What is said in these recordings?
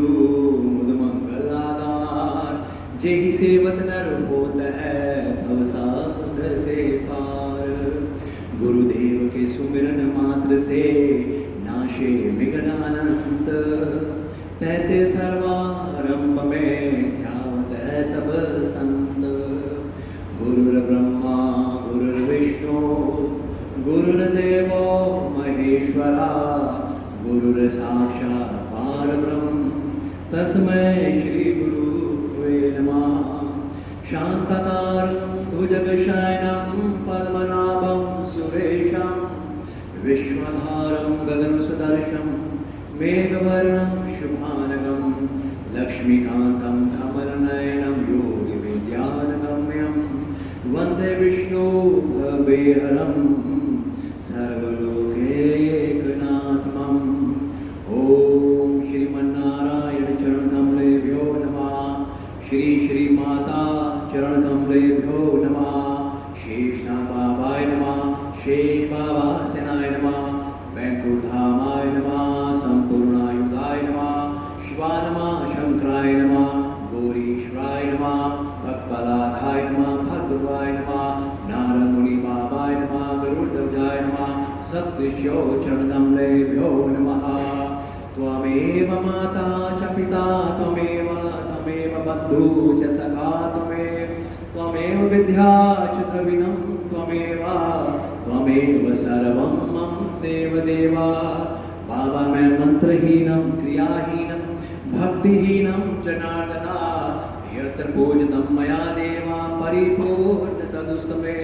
मुद मंगल आधार, जेहि सेवत नर होत है भव सागर से पार। गुरुदेव के सुमिरन मात्र से नाशे विघ्न अनंत, तैते सर्वारंभ में ध्यावत है सब संत। गुरुर्ब्रह्मा गुरुर्विष्णु गुरुर्देवो महेश्वरा, गुरुर्साक्षात् परब्रह्म तस्मै श्री गुरुवे नमः। शांताकारं भुजगशयनं पद्मनाभं सुरेशं, विश्वधारं गगनसदर्शं मेघवर्णं शुभानगं, लक्ष्मीकान्तं कमलनयनं योगिविद्यानगम्यं, वन्दे विष्णु भवेहरं सर्वलोकैकनाथम्। ओम श्रीमन्नारायण चरणकमलेभ्यो नमः। श्री श्री माता चरणकमलेभ्यो नमः। शेषनाथ बाबाय नमः। शेष बाबा सेनाय नमः। वैकुंठधामाय नमः। संपूर्णायुधाय नमः। शिवाय नमः। शंकराय नमः। गौरीश्वराय नमः। भक्तप्रहलादाय नमः। भद्रवाय नमः। नारद मुनि बाबाय नमः। गरुड़ध्वजाय नमः। सप्तर्षियो चरणकमलेभ्यो नमः। त्वमेव माता च पिता त्वमेव बन्धु च सखा त्वमेव विद्या च द्रविणं त्वमेव सर्वं मम देवदेव। बाबा मैं मंत्रहीनं क्रियाहीनं भक्तिहीनं जनार्दन, यत्र पूजितं मया देवा परिपूर्ण तदुस्तमे।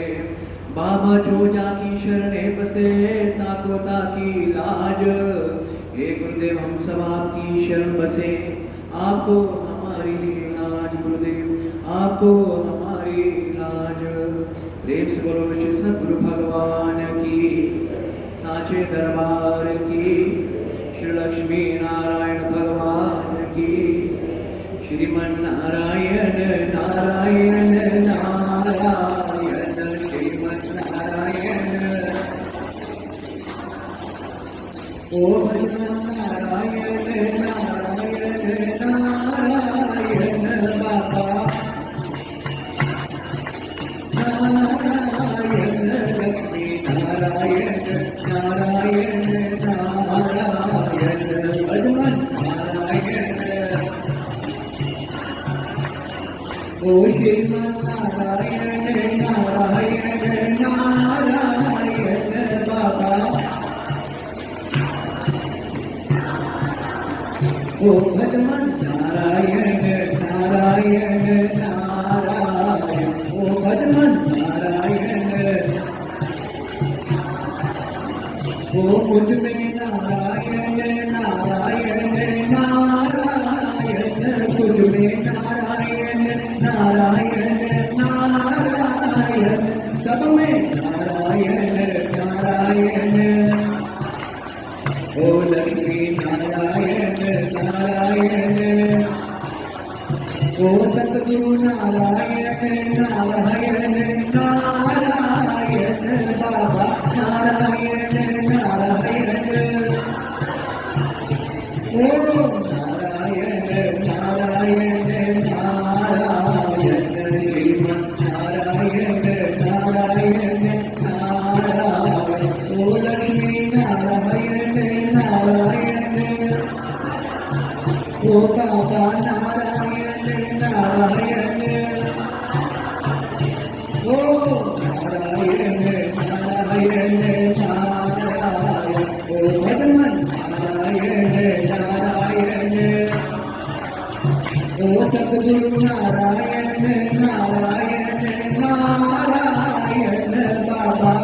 बाबा जो जाकी शरणे बसे तात्वता की लाज, हे गुरुदेव हम सब आपकी शरण बसे, आपको हमारी लाज। गुरुदेव आपको हमारी लाज। प्रेम से बोलो श्री सद्गुरु भगवान की, साचे दरबार की, श्री लक्ष्मी नारायण भगवान की। श्रीमन नारायण नारायण नारायण, श्रीमन नारायण। ओम नारायण नारायण नारायण बाबा नारायण, लक्ष्मी नारायण नारायण नारायण, भगवान नारायण। ओ श्रीमन नारायण नारायण नारायण बाबा। ओ भगवान नारायण नारायण नारायण, ओ भगवान नारायण। ओ मुझ में नारायण नारायण नारायण, मुझ में नारायण नारायण नारायण, सब में नारायण नारायण। ओ लक्ष्मी नारायण नारायण, ओ सतगुरु नारायण नारायण नारायण, बाबा नारायण नारायण। ओ नारायण नारायण नारायण, श्रीमन नारायण नारायण नारायण। ओ लक्ष्मी नारायण नारायण, ओ बाबा नारायण नारायण। ओ नारायण नारायण नारायण, ओ भगवान नारायण नारायण। ओ सतगुरु नारायण नारायण नारायण, बाबा।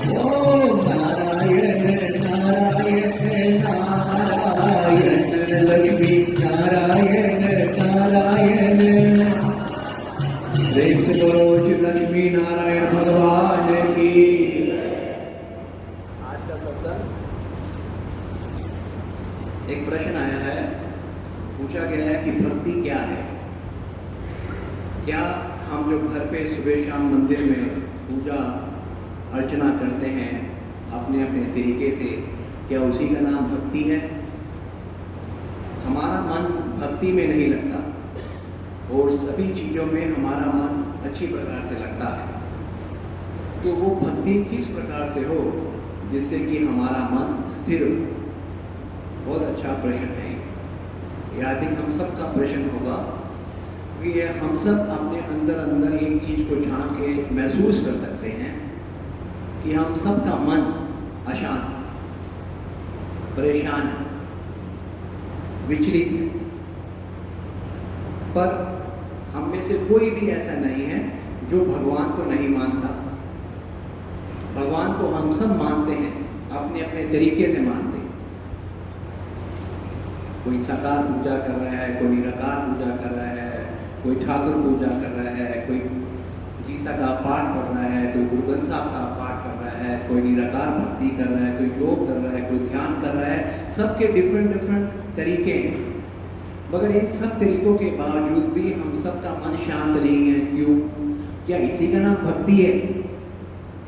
ओ नारायण नारायण नारायण, लक्ष्मी नारायण नारायण। प्रेम से बोलो श्री लक्ष्मी नारायण भगवान की। आज का सत्संग, एक प्रश्न आया है, पूछा गया है कि भक्ति क्या है। क्या हम जो घर पे सुबह शाम मंदिर में पूजा अर्चना करते हैं अपने अपने तरीके से, क्या उसी का नाम भक्ति है? हमारा मन भक्ति में नहीं लगता और सभी चीज़ों में हमारा मन अच्छी प्रकार से लगता है। तो वो भक्ति किस प्रकार से हो जिससे कि हमारा मन स्थिर हो? बहुत अच्छा प्रश्न है ये। आई थिंक हम सब का प्रश्न होगा कि हम सब अपने अंदर अंदर एक चीज़ को झांक के महसूस कर सकते हैं कि हम सब का मन अशांत, परेशान, विचलित है। पर हम में से कोई भी ऐसा नहीं है जो भगवान को नहीं मानता। भगवान को हम सब मानते हैं, अपने अपने तरीके से मानते हैं। कोई साकार पूजा कर रहा है, कोई निराकार पूजा कर रहा है, कोई ठाकुर पूजा कर रहा है, कोई गीता का पाठ कर रहा है, कोई गुरु ग्रंथ साहब का पाठ कर रहा है, कोई निराकार भक्ति कर रहा है, कोई योग कर रहा है, कोई ध्यान कर रहा है। सबके डिफरेंट तरीके हैं। मगर इन सब तरीकों के बावजूद भी हम सबका मन शांत नहीं है। क्यों? क्या इसी का नाम भक्ति है?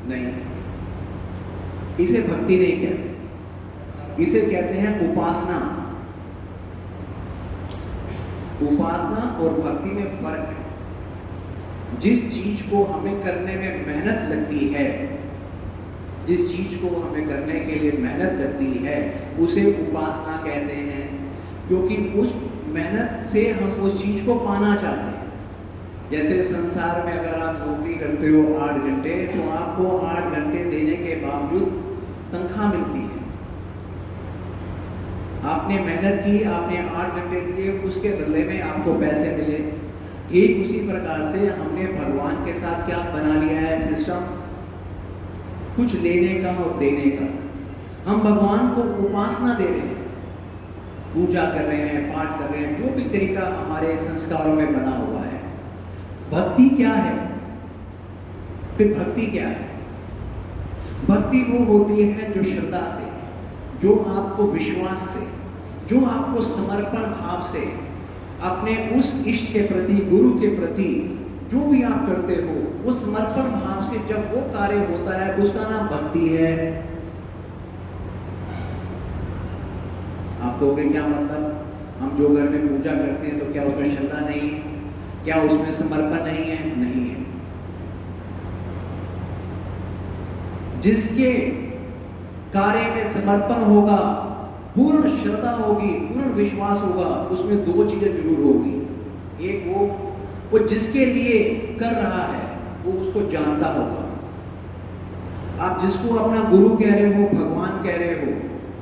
नहीं, इसे भक्ति नहीं कहते, इसे कहते हैं उपासना। उपासना और भक्ति में फर्क है। जिस चीज को हमें करने में मेहनत लगती है, जिस चीज को हमें करने के लिए मेहनत लगती है, उसे उपासना कहते हैं। क्योंकि उस मेहनत से हम उस चीज को पाना चाहते हैं। जैसे संसार में अगर आप नौकरी करते हो 8 घंटे, तो आपको 8 घंटे देने के बावजूद तनख्वाह मिलती है। आपने मेहनत की, आपने 8 घंटे दिए, उसके बदले में आपको पैसे मिले। ठीक उसी प्रकार से हमने भगवान के साथ क्या बना लिया है सिस्टम, कुछ लेने का और देने का। हम भगवान को उपासना दे रहे हैं, पूजा कर रहे हैं, पाठ कर रहे हैं, जो भी तरीका हमारे संस्कारों में बना हुआ है। भक्ति क्या है? फिर भक्ति क्या है? भक्ति वो होती है जो श्रद्धा से, जो आपको विश्वास से, जो आपको समर्पण भाव से अपने उस इष्ट के प्रति, गुरु के प्रति जो भी आप करते हो, वो समर्पण भाव से जब वो कार्य होता है, उसका नाम भक्ति है। आप कहोगे क्या मतलब? हम जो घर में पूजा करते हैं तो क्या उसमें श्रद्धा नहीं है? क्या उसमें समर्पण नहीं है? नहीं है। जिसके कार्य में समर्पण होगा, पूर्ण श्रद्धा होगी, पूर्ण विश्वास होगा, उसमें 2 चीजें जरूर होगी। एक वो जिसके लिए कर रहा है वो उसको जानता होगा। आप जिसको अपना गुरु कह रहे हो, भगवान कह रहे हो,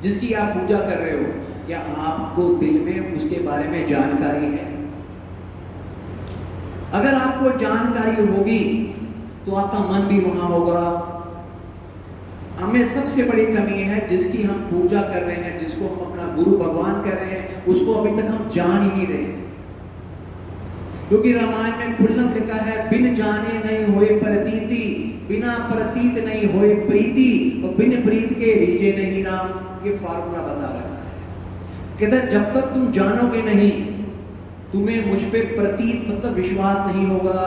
जिसकी आप पूजा कर रहे हो, क्या आपको दिल में उसके बारे में जानकारी है? अगर आपको जानकारी होगी तो आपका मन भी वहां होगा। हमें सबसे बड़ी कमी है जिसकी हम पूजा कर रहे हैं, जिसको हम अपना गुरु भगवान कह रहे हैं, उसको अभी तक हम जान ही नहीं रहे हैं। क्योंकि रामायण में खुल्लम लिखा है, बिन जाने नहीं होए प्रतीति, बिना प्रतीत नहीं होए प्रीति, और बिन प्रीत के रीजे नहीं राम। ये फार्मूला बता रहा है। कहता जब तक तुम जानोगे नहीं, तुम्हें मुझ पे प्रतीत मतलब विश्वास नहीं होगा।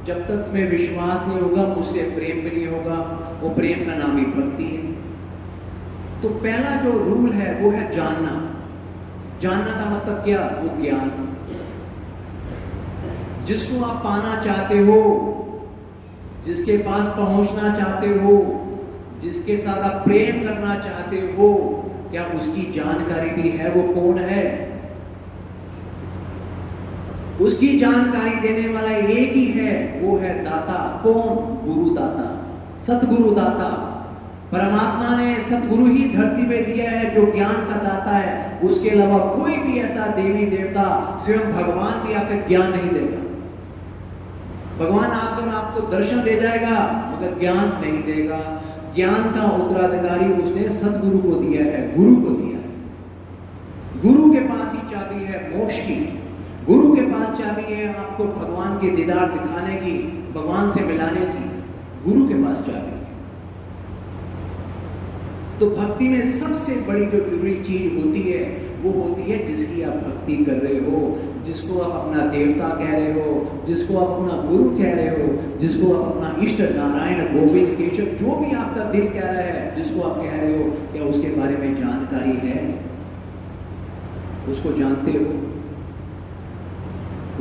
जब तक तुम्हें विश्वास नहीं होगा, मुझसे प्रेम भी नहीं होगा। वो प्रेम का नाम ही भक्ति है। तो पहला जो रूल है वो है जानना। जानना का मतलब क्या? वो ज्ञान। जिसको आप पाना चाहते हो, जिसके पास पहुंचना चाहते हो, जिसके साथ आप प्रेम करना चाहते हो, क्या उसकी जानकारी भी है? वो कौन है? उसकी जानकारी देने वाला एक ही है, वो है दाता। कौन? गुरु दाता, सतगुरु दाता। परमात्मा ने सतगुरु ही धरती पे दिया है जो ज्ञान का दाता है। उसके अलावा कोई भी ऐसा देवी देवता, स्वयं भगवान भी आकर ज्ञान नहीं देगा। भगवान आकर आपको दर्शन दे जाएगा मगर ज्ञान नहीं देगा। ज्ञान का उत्तराधिकारी उसने सतगुरु को दिया है, गुरु को दिया है। गुरु के पास ही चाबी है मोक्ष की। गुरु के पास चाबी है आपको भगवान के दीदार दिखाने की, भगवान से मिलाने की। गुरु के पास चाबी है। तो भक्ति में सबसे बड़ी जो जरूरी चीज होती है वो होती है जिसकी आप भक्ति कर रहे हो, जिसको आप अपना देवता कह रहे हो, जिसको आप अपना गुरु कह रहे हो, जिसको आप अपना इष्ट नारायण गोविंद केशव जो भी आपका दिल कह रहा है, जिसको आप कह रहे हो, क्या उसके बारे में जानकारी है? उसको जानते हो?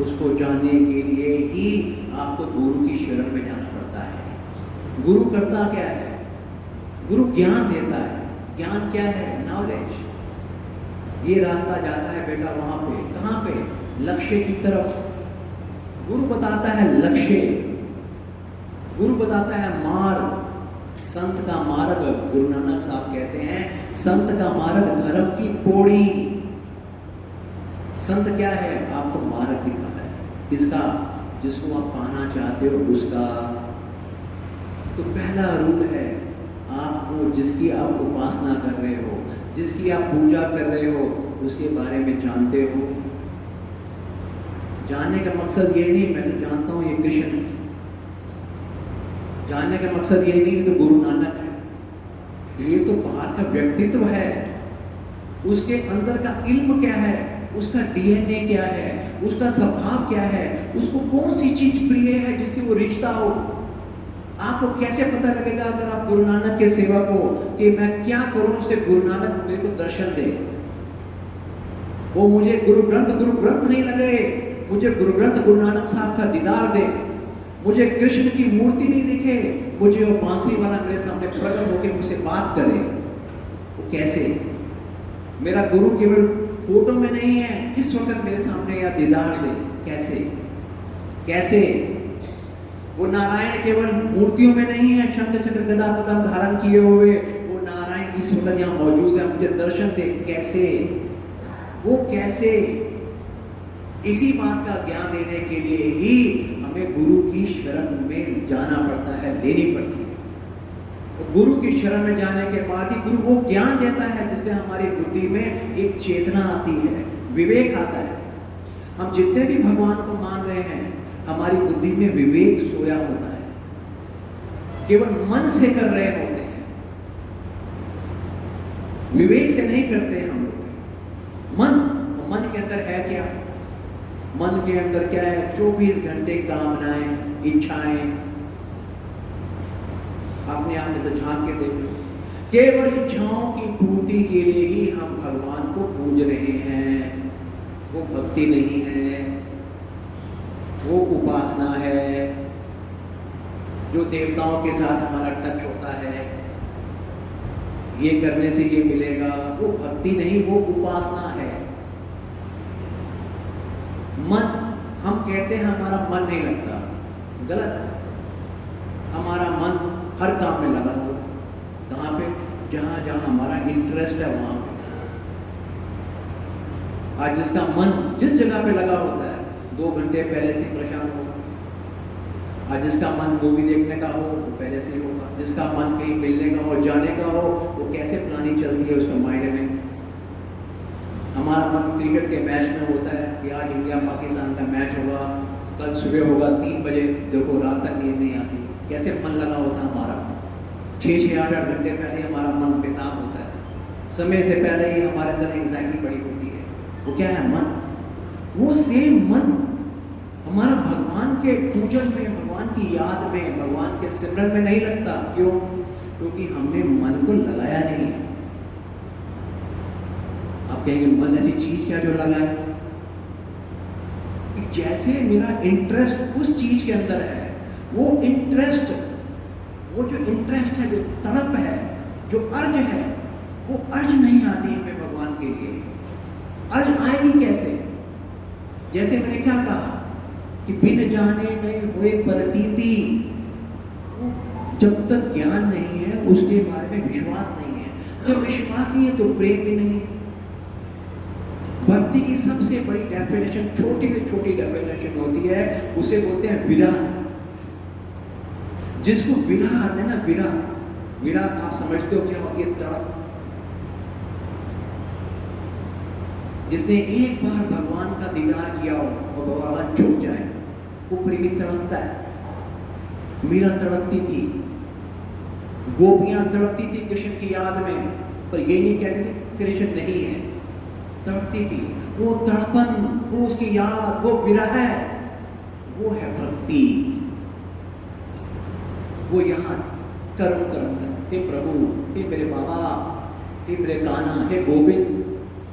उसको जानने के लिए ही आपको गुरु की शरण में जाना पड़ता है। गुरु करता क्या है? गुरु ज्ञान देता है। ज्ञान क्या है? नॉलेज। ये रास्ता जाता है बेटा वहां पे, कहां पे? लक्ष्य की तरफ। गुरु बताता है लक्ष्य, गुरु बताता है मार्ग। संत का मार्ग, गुरु नानक साहब कहते हैं, संत का मार्ग धर्म की पौड़ी। संत क्या है? आपको मार्ग दिखाता है। किसका? जिसको आप पाना चाहते हो उसका। तो पहला रूल है, आपको जिसकी आप उपासना कर रहे हो, जिसकी आप पूजा कर रहे हो, उसके बारे में जानते हो। जानने का मकसद ये नहीं मैं तो जानता हूं ये कृष्ण है, जानने का मकसद ये नहीं तो गुरु नानक है, ये तो बाहर का व्यक्तित्व है। उसके अंदर का इल्म क्या है, उसका डीएनए क्या है, उसका स्वभाव क्या है, उसको कौन सी चीज प्रिय है जिससे वो रिश्ता हो। आपको कैसे पता लगेगा अगर आप गुरु नानक के सेवक हो कि मैं क्या करूं उससे गुरु नानक मेरे को दर्शन दे। वो मुझे गुरु ग्रंथ नहीं लगे, मुझे गुरु ग्रंथ गुरु नानक साहब का दीदार दे। मुझे कृष्ण की मूर्ति नहीं दिखे, मुझे वो बांसुरी वाला मेरे सामने प्रकट होकर मुझसे बात करे। वो कैसे? मेरा गुरु केवल फोटो में नहीं है, इस वक्त मेरे सामने या दीदार दे। कैसे? कैसे? वो नारायण केवल मूर्तियों में नहीं है, शंख चक्र गदा पद्म धारण किए हुए, वो नारायण इस वक्त यहाँ मौजूद है, मुझे दर्शन दे। कैसे? वो कैसे? इसी बात का ज्ञान देने के लिए ही हमें गुरु की शरण में जाना पड़ता है, लेनी पड़ती है। तो गुरु की शरण में जाने के बाद ही गुरु वो ज्ञान देता है जिससे हमारी बुद्धि में एक चेतना आती है, विवेक आता है। हम जितने भी भगवान को मान रहे हैं, हमारी बुद्धि में विवेक सोया होता है, केवल मन से कर रहे होते हैं, विवेक से नहीं करते हम लोग। मन के अंदर है क्या? मन के अंदर क्या है? 24 घंटे कामनाएं, इच्छाएं। अपने आप में तो झांक के देखो, केवल इच्छाओं की पूर्ति के लिए ही हम भगवान को पूज रहे हैं। वो भक्ति नहीं है, वो उपासना है। जो देवताओं के साथ हमारा टच होता है, ये करने से ये मिलेगा, वो भक्ति नहीं, वो उपासना है। मन, हम कहते हैं हमारा मन नहीं लगता, गलत। हमारा मन हर काम में लगा हो। कहाँ पे? जहां जहां हमारा इंटरेस्ट है वहां पे। आज जिसका मन जिस जगह पे लगा होता है, 2 घंटे पहले से परेशान होगा। आज जिसका मन मूवी देखने का हो वो पहले से ही होगा। जिसका मन कहीं मिलने का हो, जाने का हो, वो कैसे प्लानिंग चलती है उसका माइंड में। हमारा मन क्रिकेट के मैच में होता है कि आज इंडिया पाकिस्तान का मैच होगा, कल सुबह होगा 3 बजे, देखो रात तक नींद नहीं आती। कैसे मन लगा होता है हमारा। 6-6, 8-8 घंटे पहले हमारा मन बेताब होता है, समय से पहले ही हमारे अंदर एंग्जाइटी बड़ी होती है। वो क्या है? मन। वो सेम मन हमारा भगवान के पूजन में, भगवान की याद में, भगवान के सिमरन में नहीं लगता। क्यों? क्योंकि हमने मन को लगाया नहीं है। आप कहेंगे मन ऐसी चीज क्या जो लगाए? जैसे मेरा इंटरेस्ट उस चीज के अंदर है, वो इंटरेस्ट, वो जो इंटरेस्ट है, जो तड़प है, जो अर्ज है, वो अर्ज नहीं आती हमें भगवान के लिए। अर्ज आएगी कैसे? जैसे मैंने क्या कहा कि बिन जाने नहीं हुए प्रतीति। जब तक ज्ञान नहीं है, उसके बारे में विश्वास नहीं है। जब विश्वास नहीं है तो प्रेम भी नहीं है। भक्ति की सबसे बड़ी डेफिनेशन, छोटी से छोटी डेफिनेशन होती है, उसे बोलते हैं विरह। जिसको विरह आते हैं ना, विरह आप समझते हो क्या होती है? तड़प। जिसने एक बार भगवान का दीदार किया हो और भगवान झुक जाए, वो प्रेमी तड़पता है। मीरा तड़पती थी, गोपियां तड़पती थी कृष्ण की याद में, पर ये नहीं कहती थी कृष्ण नहीं है, तड़पती थी। वो तड़पन, वो उसकी याद, वो विरह, वो है भक्ति। वो याद कर्म करता, हे प्रभु, हे मेरे बाबा, हे मेरे कान्हा, हे गोविंद।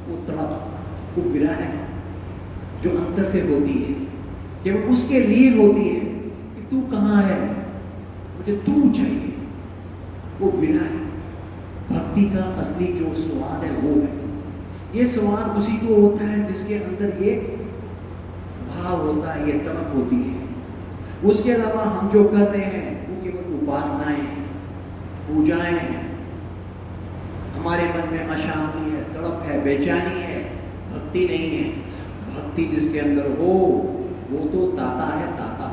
वो तड़प, वो विरह है जो अंतर से होती है, केवल उसके लिए होती है कि तू कहाँ है, मुझे तू चाहिए। वो विरह है। भक्ति का असली जो स्वाद है वो है। ये स्वाद उसी को होता है जिसके अंदर ये भाव होता है, ये तड़प होती है। उसके अलावा हम जो कर रहे हैं वो केवल उपासनाएं हैं, पूजाएं हैं। हमारे मन में अशांति है, तड़प है, बेचैनी है, भक्ति नहीं है। भक्ति जिसके अंदर हो वो तो दाता है, दाता।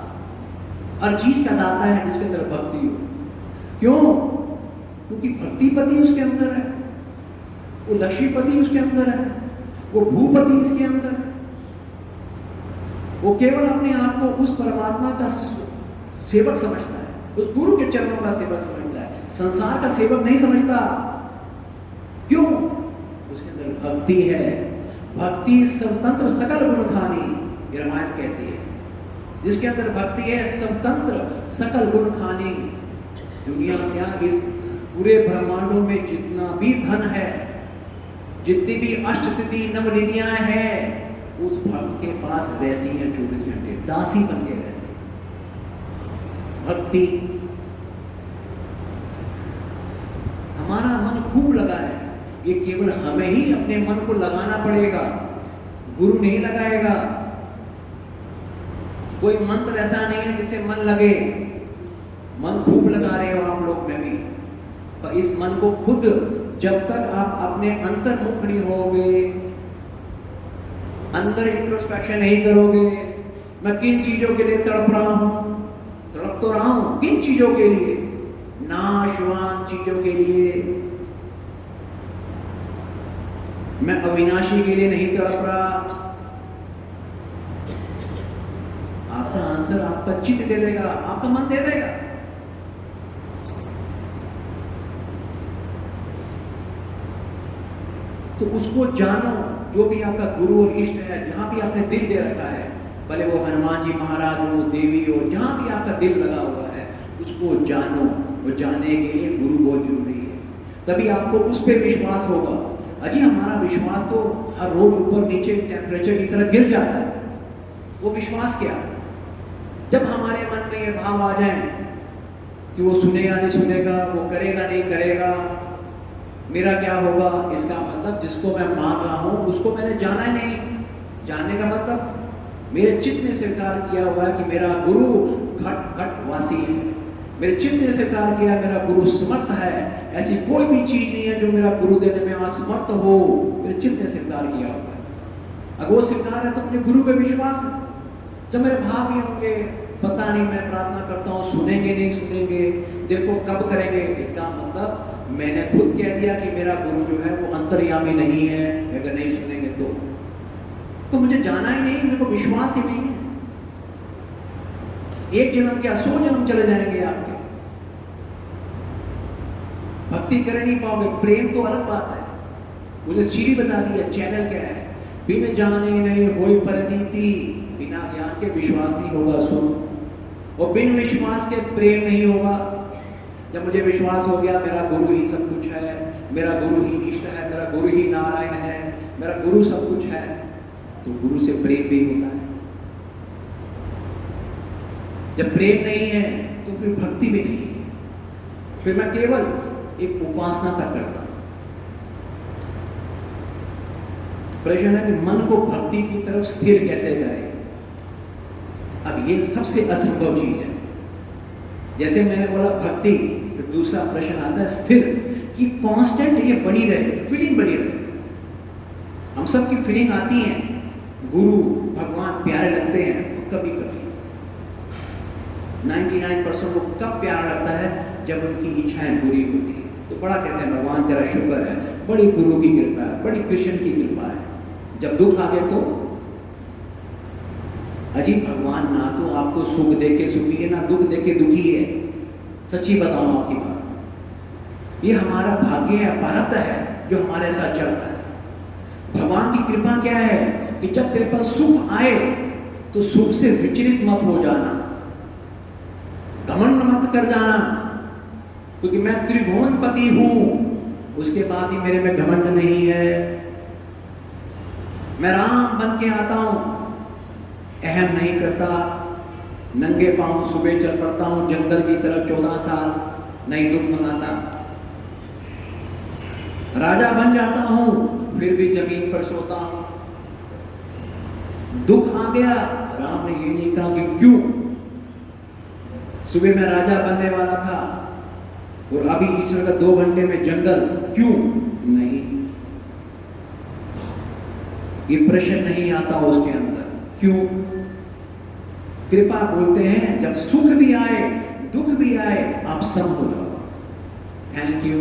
हर चीज का दाता है जिसके अंदर भक्ति हो। क्यों? क्योंकि भक्तिपति उसके अंदर है, वो लक्ष्मीपति उसके अंदर है, वो भूपति इसके अंदर है। वो केवल अपने आप को उस परमात्मा का सेवक समझता है, उस गुरु के चरणों का सेवक समझता है, संसार का सेवक नहीं समझता। क्यों? उसके अंदर भक्ति है। भक्ति स्वतंत्र सकल गुण खानी, रामायण कहती है। जिसके अंदर भक्ति है, स्वतंत्र सकल गुण खानी। दुनिया क्या, इस पूरे ब्रह्मांडों में जितना भी धन है, जितनी भी अष्ट सिद्धि नवनिधियां हैं, उस भक्त के पास रहती हैं 24 घंटे, दासी बन के रहती। भक्ति, हमारा मन खूब लगा है, ये केवल हमें ही अपने मन को लगाना पड़ेगा, गुरु नहीं लगाएगा। कोई मंत्र ऐसा नहीं है जिससे मन लगे। मन खूब लगा रहे हो आप लोग में भी, पर इस मन को खुद जब तक आप अपने अंतर्मुख नहीं होगे, अंदर इंट्रोस्पेक्शन नहीं करोगे, मैं किन चीजों के लिए तड़प रहा हूं, तड़प तो रहा हूं किन चीजों के लिए, नाशवान चीजों के लिए। मैं अविनाशी के लिए नहीं तड़प रहा। आपका आंसर आपका चित्त दे देगा, आपका मन दे देगा। तो उसको जानो, जो भी आपका गुरु और इष्ट है, जहां भी आपने दिल दे रखा है, भले वो हनुमान जी महाराज हो, देवी हो, जहां भी आपका दिल लगा हुआ है, उसको जानो। वो जानने के लिए गुरु बहुत जरूरी है, तभी आपको उस पर विश्वास होगा। अजी हमारा विश्वास तो हर रोज ऊपर नीचे टेम्परेचर की तरह गिर जाता है। वो विश्वास क्या? जब हमारे मन में ये भाव आ जाए कि वो सुनेगा नहीं सुनेगा, वो करेगा नहीं करेगा, मेरा क्या होगा, इसका मतलब जिसको मैं मान रहा हूं उसको मैंने जाना ही नहीं। जानने का मतलब मेरे चित्त ने स्वीकार किया हुआ है कि मेरा गुरु घट घट वासी है। मेरे चित्त ने स्वीकार किया मेरा गुरु समर्थ है। ऐसी कोई भी चीज नहीं है जो मेरा गुरु देने में असमर्थ हो। मेरे चित्त ने स्वीकार किया हुआ है। अगर वो स्वीकार है तो अपने गुरु पे विश्वास है। जब मेरे भाव ही होंगे, पता नहीं मैं प्रार्थना करता हूँ, सुनेंगे नहीं सुनेंगे, देखो कब करेंगे, इसका मतलब मैंने खुद कह दिया कि मेरा गुरु जो है वो अंतर्यामी नहीं है। अगर नहीं सुनेंगे तो मुझे जाना ही नहीं, मेरे को विश्वास ही नहीं है। एक जन्म क्या 100 जन्म चले जाएंगे आपके, भक्ति कर नहीं पाओगे। प्रेम तो अलग बात है। मुझे सीढ़ी बता दी है, चैनल क्या है। बिन जाने नहीं होई परनीति, बिना ज्ञान के विश्वास नहीं होगा सुन, और बिन विश्वास के प्रेम नहीं होगा। जब मुझे विश्वास हो गया मेरा गुरु ही सब कुछ है, मेरा गुरु ही इष्ट है, मेरा गुरु ही नारायण है, मेरा गुरु सब कुछ है, तो गुरु से प्रेम भी होता है। जब प्रेम नहीं है तो फिर भक्ति भी नहीं है, फिर मैं केवल एक उपासना तक करता हूं। प्रश्न है कि मन को भक्ति की तरफ स्थिर कैसे करें। अब ये सबसे असंभव चीज है। जैसे मैंने बोला भक्ति, फिर दूसरा प्रश्न आता है स्थिर, कि कांस्टेंट ये बनी रहे, फीलिंग बनी रहे। हम सब की फीलिंग आती है, गुरु भगवान प्यारे लगते हैं कभी कभी। 99% को कब प्यारा लगता है, जब उनकी इच्छाएं पूरी होती है, तो बड़ा कहते हैं भगवान तेरा शुक्र है, बड़ी गुरु की कृपा है, बड़ी कृष्ण की कृपा है। जब दुख आ गए तो अजी भगवान ना तो आपको सुख देके सुखी है, ना दुख देके दुखी है। सच्ची बताऊं आपकी बात, ये हमारा भाग्य है, प्रारब्ध है जो हमारे साथ चलता है। भगवान की कृपा क्या है कि जब तेरे पास सुख आए तो सुख से विचलित मत हो जाना, घमंड मत कर जाना, क्योंकि मैं त्रिभुवनपति हूं, उसके बाद भी मेरे में घमंड नहीं है। मैं राम बन के आता हूं, अहम नहीं करता, नंगे पांव सुबह चल पड़ता हूं जंगल की तरफ 14 साल, नहीं दुख मनाता। राजा बन जाता हूं, फिर भी जमीन पर सोता हूं। दुख आ गया, राम ने ये नहीं कहा कि क्यों, सुबह मैं राजा बनने वाला था और अभी ईश्वर का 2 घंटे में जंगल, क्यों नहीं, ये प्रश्न नहीं आता उसके अंदर। क्यों? कृपा बोलते हैं जब सुख भी आए दुख भी आए आप सम हो जाओ। थैंक यू,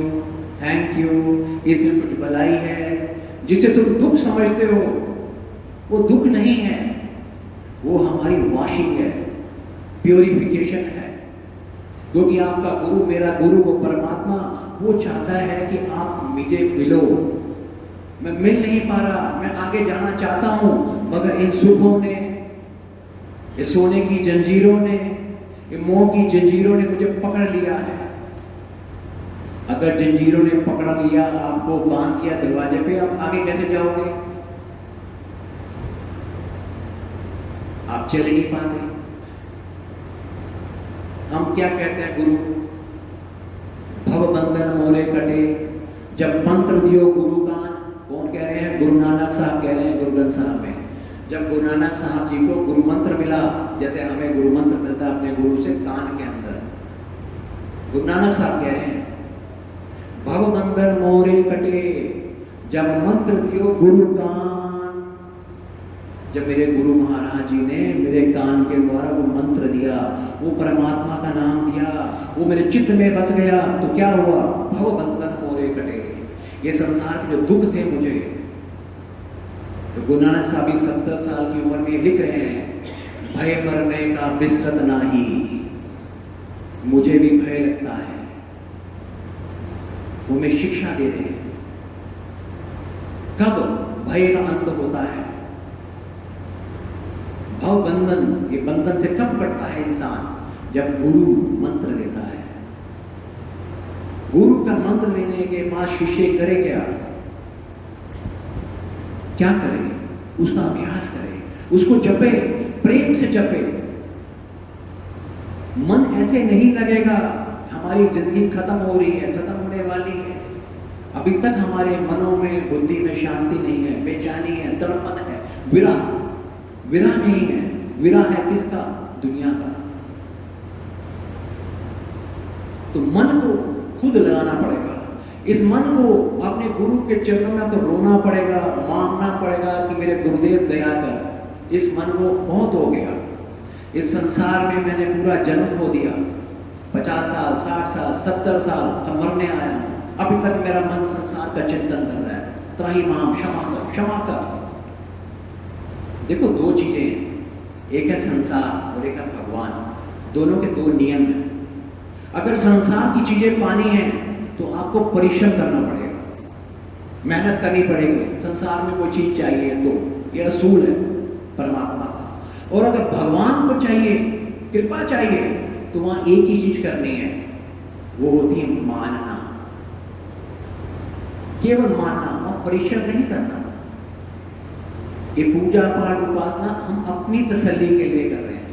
थैंक यू, इसमें कुछ भलाई है। जिसे तुम दुख समझते हो वो दुख नहीं है, वो हमारी वॉशिंग है, प्योरिफिकेशन है। क्योंकि आपका गुरु, मेरा गुरु, वो परमात्मा, वो चाहता है कि आप मुझे मिलो। मैं मिल नहीं पा रहा, मैं आगे जाना चाहता हूं, मगर इन सुखों ने, ये सोने की जंजीरों ने, ये मोह की जंजीरों ने मुझे पकड़ लिया है। अगर जंजीरों ने पकड़ लिया, आपको बांध दिया दरवाजे पे, आप आगे कैसे जाओगे? आप चल ही नहीं पाते। हम क्या कहते हैं गुरु, भव बंधन मोरे कटे, जब मंत्र दियो गुरु का, कौन कह रहे हैं? गुरु नानक साहब कह रहे हैं, गुरु ग्रंथ साहब में। जब गुरु नानक साहब जी को गुरु मंत्र मिला, जैसे हमें गुरु मंत्र मिलता है अपने गुरु से कान के अंदर, गुरु नानक साहब कह रहे हैं भव बंधन मोरे कटे, जब मंत्र दियो गुरु कान। जब मेरे गुरु महाराज जी ने मेरे कान के द्वारा वो मंत्र दिया, वो परमात्मा का नाम दिया, वो मेरे चित्त में बस गया, तो क्या हुआ? भव बंधन मोरे कटे। ये संसार के जो दुख थे मुझे, तो गुरु नानक साहब 70 साल की उम्र में लिख रहे हैं, भय मरने का बिसरत नाही, मुझे भी भय लगता है। वो में शिक्षा दे रहे हैं कब भय का अंत होता है। भव बंधन, ये बंधन से कब कटता है इंसान? जब गुरु मंत्र देता है। गुरु का मंत्र लेने के बाद शिष्य करे क्या करे? उसका अभ्यास करे, उसको जपे, प्रेम से जपे। मन ऐसे नहीं लगेगा हमारी जिंदगी खत्म हो रही है, खत्म होने वाली है। अभी तक हमारे मनों में, बुद्धि में शांति नहीं है, बेचैनी है, तड़पन है, विरह। विरह नहीं है, विरह है किसका? दुनिया का। तो मन को खुद लगाना पड़ेगा। इस मन को अपने गुरु के चरणों में आपको रोना पड़ेगा, मांगना पड़ेगा कि मेरे गुरुदेव दया कर। इस मन को बहुत हो गया, इस संसार में मैंने पूरा जन्म खो दिया, 50 साल, 60 साल, 70 साल, अब मरने आया हूं, अभी तक मेरा मन संसार का चिंतन कर रहा है। त्राही माम, क्षमा कर, क्षमा कर। देखो दो चीजें हैं, एक है संसार और एक है भगवान। दोनों के दो नियम हैं। अगर संसार की चीजें पानी है तो आपको परिश्रम करना पड़ेगा, मेहनत करनी पड़ेगी। संसार में कोई चीज चाहिए तो ये असूल है परमात्मा का। और अगर भगवान को चाहिए, कृपा चाहिए, तो वहां एक ही चीज करनी है, वो होती है मानना। केवल मानना और परिश्रम नहीं करना। ये पूजा पाठ उपासना हम अपनी तसल्ली के लिए कर रहे हैं,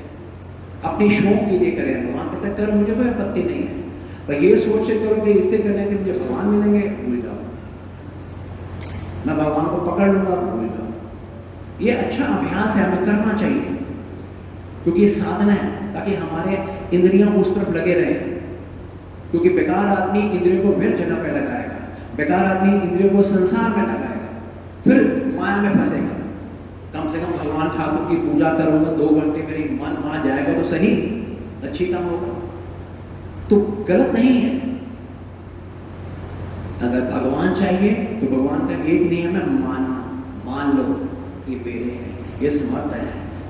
अपनी शौक के लिए कर रहे हैं। भगवान कहते कर, मुझे कोई आपत्ति नहीं है, पर ये सोच से करो कि इससे करने से मुझे भगवान मिलेंगे, भूल जाओ। मैं भगवान को पकड़ लूंगा, भूल जाओ। ये अच्छा अभ्यास है, हमें करना चाहिए, क्योंकि ये साधना है ताकि हमारे इंद्रियां उस तरफ लगे रहें। क्योंकि बेकार आदमी इंद्रियों को व्यर्थ जगह पर लगाएगा, बेकार आदमी इंद्रियों को संसार में लगाएगा, फिर माया में फंसेगा। कम से कम भगवान ठाकुर की पूजा करूंगा, 2 घंटे मेरी मन वहां जाएगा तो सही, अच्छी काम होगा, तो गलत नहीं है। अगर भगवान चाहिए तो भगवान का एक नियम है, मानना। मान लो ये मेरे हैं, ये समर्थ है,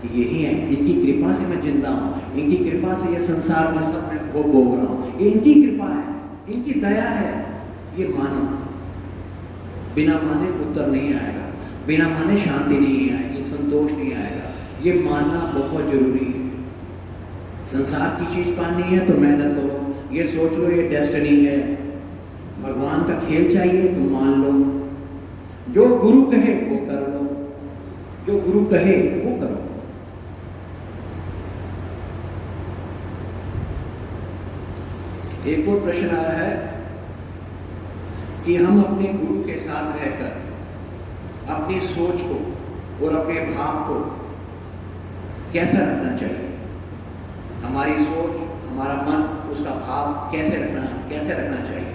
यही है, इनकी कृपा से मैं जिंदा हूं, इनकी कृपा से ये संसार में सब मैं भोग रहा हूं, ये इनकी कृपा है, इनकी दया है। ये मानो, बिना माने उत्तर नहीं आएगा, बिना माने शांति नहीं आएगी, संतोष नहीं आएगा। ये मानना बहुत जरूरी है। संसार की चीज पानी है तो मेहनत करो, ये सोच लो ये डेस्टिनी है। भगवान का खेल चाहिए तो मान लो, जो गुरु कहे वो कर लो, जो गुरु कहे वो करो। एक और प्रश्न आया है कि हम अपने गुरु के साथ रहकर अपनी सोच को और अपने भाव को कैसा रखना चाहिए। हमारी सोच, हमारा मन, उसका भाव कैसे रखना चाहिए।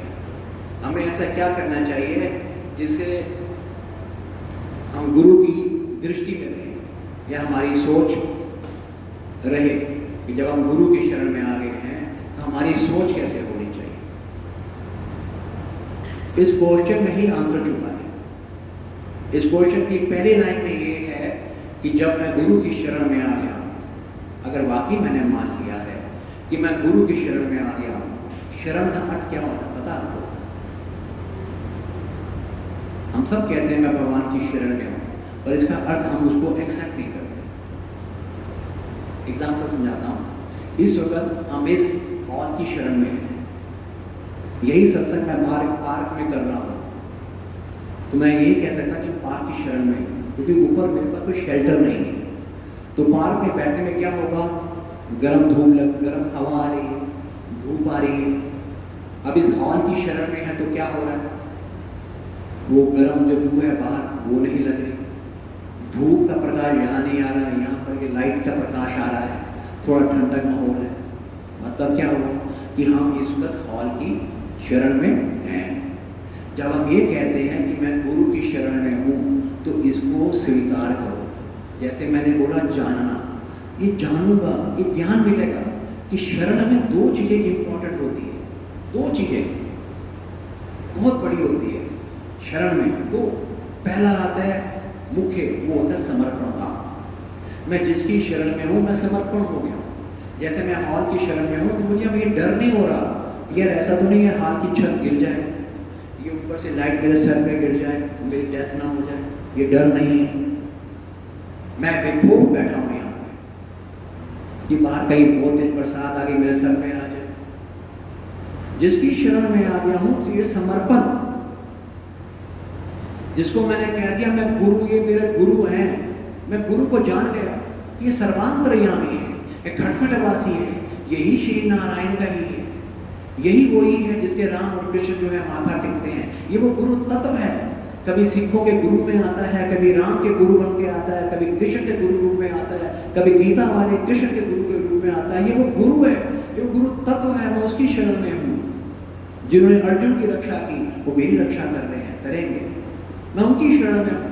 हमें ऐसा क्या करना चाहिए जिससे हम गुरु की दृष्टि में रहें, या हमारी सोच रहे कि जब हम गुरु की शरण में आ गए हैं तो हमारी सोच कैसे होनी चाहिए। इस क्वेश्चन में ही आंसर छुपा है। इस क्वेश्चन की पहली लाइन में ये है कि जब मैं गुरु की शरण में आ गया, अगर वाकई मैंने मान लिया है कि मैं गुरु की शरण में आ गया हूं, शरण का अर्थ क्या होता है पता आपको? हम सब कहते हैं मैं भगवान की शरण में हूं, पर इसका अर्थ हम उसको एक्सेप्ट नहीं करते। एग्जाम्पल समझाता हूं। इस वक्त हम इस हॉल की शरण में हैं, यही सत्संग मैं पार्क में कर रहा हूं, तो मैं ये कह सकता कि पार्क की शरण में, क्योंकि ऊपर मेरे पास कोई शेल्टर नहीं है। तो पार्क में बैठने में क्या होगा, गर्म हवा आ रही है, धूप आ रही है। अब इस हॉल की शरण में है तो क्या हो रहा है, वो गर्म जो धूप है बाहर वो नहीं लग रही, धूप का प्रकाश यहाँ नहीं आ रहा है, यहाँ पर ये लाइट का प्रकाश आ रहा है, थोड़ा ठंडक माहौल है। मतलब क्या हुआ कि हम इस वक्त हॉल की शरण में हैं। जब हम ये कहते हैं कि मैं गुरु की शरण में हूँ तो इसको स्वीकार करो। जैसे मैंने बोला जानना, ये जानूंगा, ये ज्ञान मिलेगा कि शरण में दो चीजें इंपॉर्टेंट होती है, दो चीजें बहुत बड़ी होती है शरण में। दो, पहला आता है मुख्य, वो होता है समर्पण भाव। मैं जिसकी शरण में हूं मैं समर्पण हो गया। जैसे मैं हॉल की शरण में हूं तो मुझे अब ये डर नहीं हो रहा, यार ऐसा तो नहीं है हॉल की छत गिर जाए, ये ऊपर से लाइट मेरे सर पे गिर जाए, मेरी डेथ ना हो जाए, ये डर नहीं है। मैं बेखौफ बैठा हूं यहाँ पे कि बाहर कहीं बहुत तेज बरसात आ गई मेरे सर पे आ जाए। जिसकी शरण में आ गया हूं तो ये समर्पण, जिसको मैंने कह दिया मैं गुरु, ये मेरे गुरु हैं, मैं गुरु को जान गया, ये सर्वांतर्यामी है, ये खटखटवासी है, यही श्री नारायण का ही है, यही वही है जिसके राम और कृष्ण जो है माथा टेकते हैं। ये वो गुरु तत्व है। कभी सिखों के गुरु में आता है, कभी राम के गुरु बन के आता है, कभी कृष्ण के गुरु रूप में आता है, कभी गीता वाले कृष्ण के गुरु के रूप में आता है। ये वो गुरु है, ये वो गुरु तत्व है। मैं उसकी शरण में हूँ। जिन्होंने अर्जुन की रक्षा की वो मेरी रक्षा कर रहे हैं, करेंगे। मैं उनकी शरण में हूँ।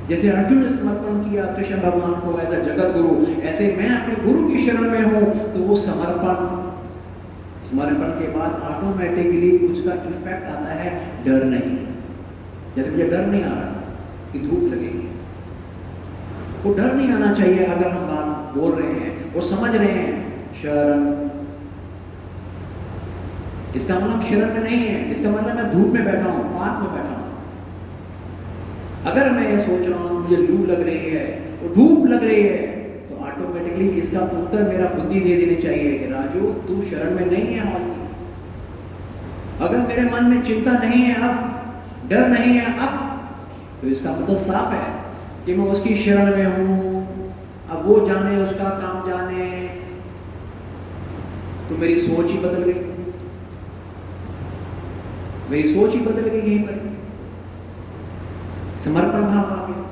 जैसे अर्जुन ने समर्पण किया कृष्ण भगवान को एज अ जगत गुरु, ऐसे मैं अपने गुरु की शरण में हूँ। तो वो समर्पण के बाद ऑटोमेटिकली उसका इफेक्ट आता है डर नहीं। जैसे मुझे डर नहीं आ रहा कि धूप लगेगी, वो डर नहीं आना चाहिए। अगर हम बात बोल रहे हैं, वो समझ रहे हैं शरण, इसका मतलब शरण में नहीं है, इसका मतलब मैं धूप में बैठा हूं, पार्क में बैठा हूं। अगर मैं ये सोच रहा हूं मुझे लू लग रही है, वो धूप लग रही है, तो ऑटोमेटिकली इसका उत्तर मेरा बुद्धि दे देनी चाहिए कि राजू तू शरण में नहीं है हॉल की। अगर मेरे मन में चिंता नहीं है, अब डर नहीं है, अब तो इसका मतलब साफ है कि मैं उसकी शरण में हूं। अब वो जाने, उसका काम जाने, तो मेरी सोच ही बदल गई, मेरी सोच ही बदल गई। यहीं पर समर्पण भाव आ गया।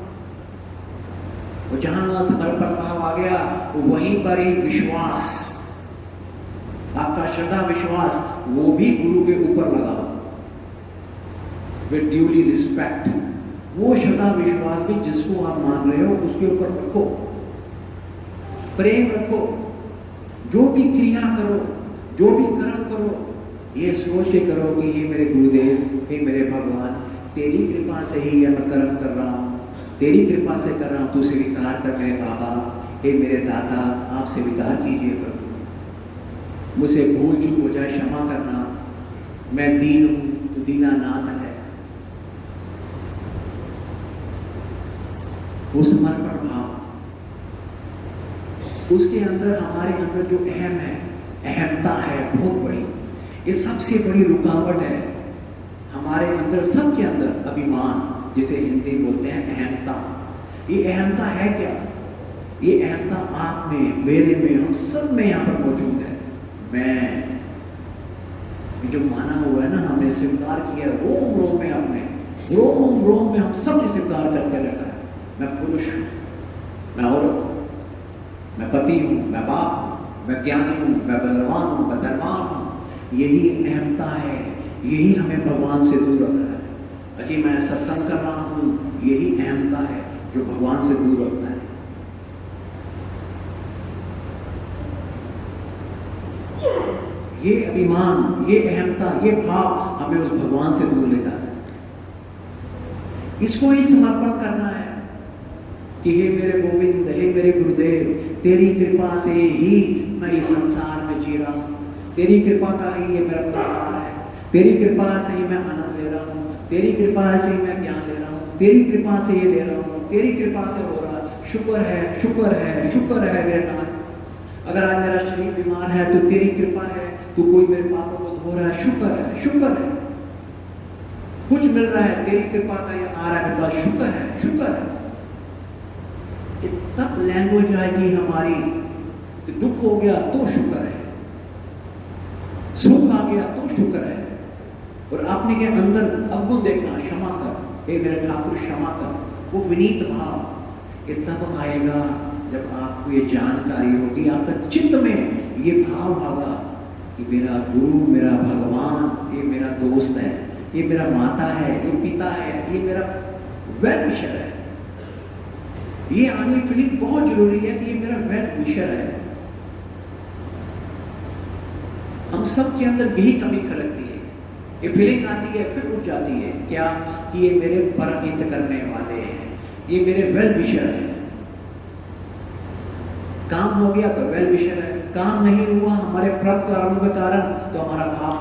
वो जहां समर्पण भाव आ गया वो वहीं पर एक विश्वास, आपका श्रद्धा विश्वास, वो भी गुरु के ऊपर लगा विद ड्यूली रिस्पेक्ट। वो श्रद्धा विश्वास भी जिसको आप मान रहे हो उसके ऊपर रखो, प्रेम रखो। जो भी क्रिया करो, जो भी कर्म करो, ये सोच के करो कि ये मेरे गुरुदेव, हे मेरे भगवान, तेरी कृपा से ही मैं कर्म कर रहा हूँ, तेरी कृपा से कर रहा हूँ, तू स्वीकार कर मेरे बाबा, हे मेरे दादा, आप स्वीकार कीजिए प्रभु, मुझसे भूल चूक हो जाए क्षमा करना। मैं दीन हूं तो दीनानाथ है। वो समर्पण भाव, उसके अंदर हमारे अंदर जो अहम है, अहमता है बहुत बड़ी, ये सबसे बड़ी रुकावट है हमारे अंदर, सबके अंदर अभिमान, जिसे हिंदी बोलते हैं अहमता। ये अहमता है क्या? ये अहमता आप में, मेरे में, हम सब में यहाँ पर मौजूद है। मैं जो माना हुआ है ना, हमने स्वीकार किया रोम रोम में, अपने रोम रोम में हम सब ने स्वीकार करके रखा है। मैं पुरुष हूं, मैं औरत हूं, मैं पति हूं, मैं बाप हूं, मैं ज्ञानी हूं, मैं बलवान हूं, मैं धनवान हूं। यही अहमता है, यही हमें भगवान से दूर रख रहा है। अजी मैं सत्संग कर रहा हूं, यही अहमता है जो भगवान से दूर रखता है। ये अभिमान, ये अहमता, ये भाव हमें उस भगवान से दूर ले जाता है। इसको ही समर्पण करना है कि हे मेरे गोविंद, हे मेरे गुरुदेव, तेरी कृपा से ही मैं इस संसार में जी रहा हूँ, तेरी कृपा का ही ये मेरा परिवार है, तेरी कृपा से ही मैं आनंद ले रहा हूँ, तेरी कृपा से ही मैं ज्ञान ले रहा हूँ, तेरी कृपा से ये ले रहा हूँ, तेरी कृपा से हो रहा है। शुक्र है, शुक्र है, शुक्र है मेरे नाथ। अगर आज मेरा शरीर बीमार है तो तेरी कृपा है, तू कोई मेरे पापों को धो रहा है, शुक्र है, शुक्र है। कुछ मिल रहा है, तेरी कृपा का ये आ रहा है मेरे पास, शुक्र है, शुक्र है। तब लैंग्वेज आएगी हमारी कि दुख हो गया तो शुक्र है, सुख आ गया तो शुक्र है। और आपने के अंदर अवगुण देखना, क्षमा कर, हे मेरे ठाकुर क्षमा कर, वो विनीत भाव ये तब आएगा जब आपको ये जानकारी होगी, आपका चित्त में ये भाव होगा कि मेरा गुरु, मेरा भगवान, ये मेरा दोस्त है, ये मेरा माता है, ये पिता है, ये मेरा वेल विशर है। ये आनी फीलिंग बहुत जरूरी है कि ये मेरा वेल विशर है। हम सब के अंदर यही कमी खलकती है, ये फीलिंग आती है फिर उठ जाती है, क्या कि ये मेरे परम हित करने वाले हैं, ये मेरे वेल विशर है। काम हो गया तो वेल विशर है, काम नहीं हुआ हमारे प्रभ कर्म के कारण तो हमारा भाव,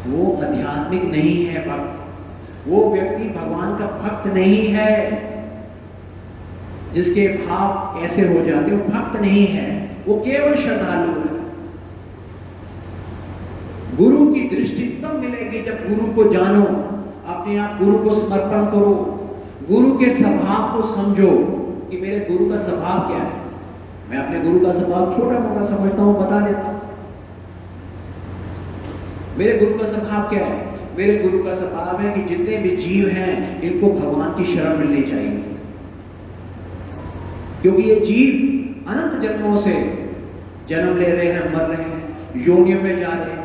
वो आध्यात्मिक नहीं है भक्त, वो व्यक्ति भगवान का भक्त नहीं है। जिसके भाव ऐसे हो जाते वो भक्त नहीं है, वो केवल श्रद्धालु है। गुरु की दृष्टि तब मिलेगी जब गुरु को जानो, अपने आप गुरु को समर्पण करो, गुरु के स्वभाव को समझो कि मेरे गुरु का स्वभाव क्या है। मैं अपने गुरु का स्वभाव छोटा मोटा समझता हूं, बता देता हूं। मेरे गुरु का स्वभाव क्या है? मेरे गुरु का स्वभाव है कि जितने भी जीव हैं इनको भगवान की शरण मिलनी चाहिए, क्योंकि ये जीव अनंत जन्मों से जन्म ले रहे हैं, मर रहे हैं, योनियों में जा रहे हैं,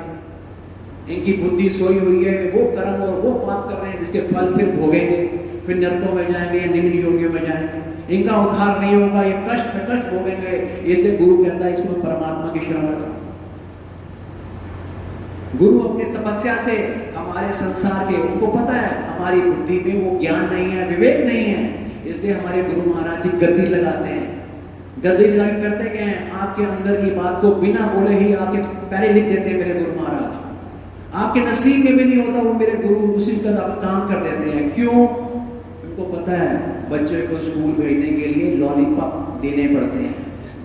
इनकी बुद्धि सोई हुई है, वो कर्म और वो पाप कर रहे हैं जिसके फल फिर भोगेंगे, फिर नरकों में जाएंगे, निम्न योनियों में जाएंगे, इनका उद्धार नहीं होगा, ये कष्ट पे कष्ट भोगेंगे। इसलिए गुरु कहता है इसमें परमात्मा की शरण लो। गुरु अपनी तपस्या से हमारे संसार के, उनको पता है हमारी बुद्धि में वो ज्ञान नहीं है, विवेक नहीं है, इसलिए हमारे गुरु महाराज जी गद्दी लगाते हैं। गद्दी लगा करते क्या है, आपके अंदर की बात को बिना बोले ही आपके पहले लिख देते हैं मेरे गुरु महाराज। आपके नसीब में भी नहीं होता, वो मेरे गुरु उसी का काम कर देते हैं। क्यों? उनको पता है बच्चे को स्कूल भेजने के लिए लॉलीपॉप देने पड़ते हैं।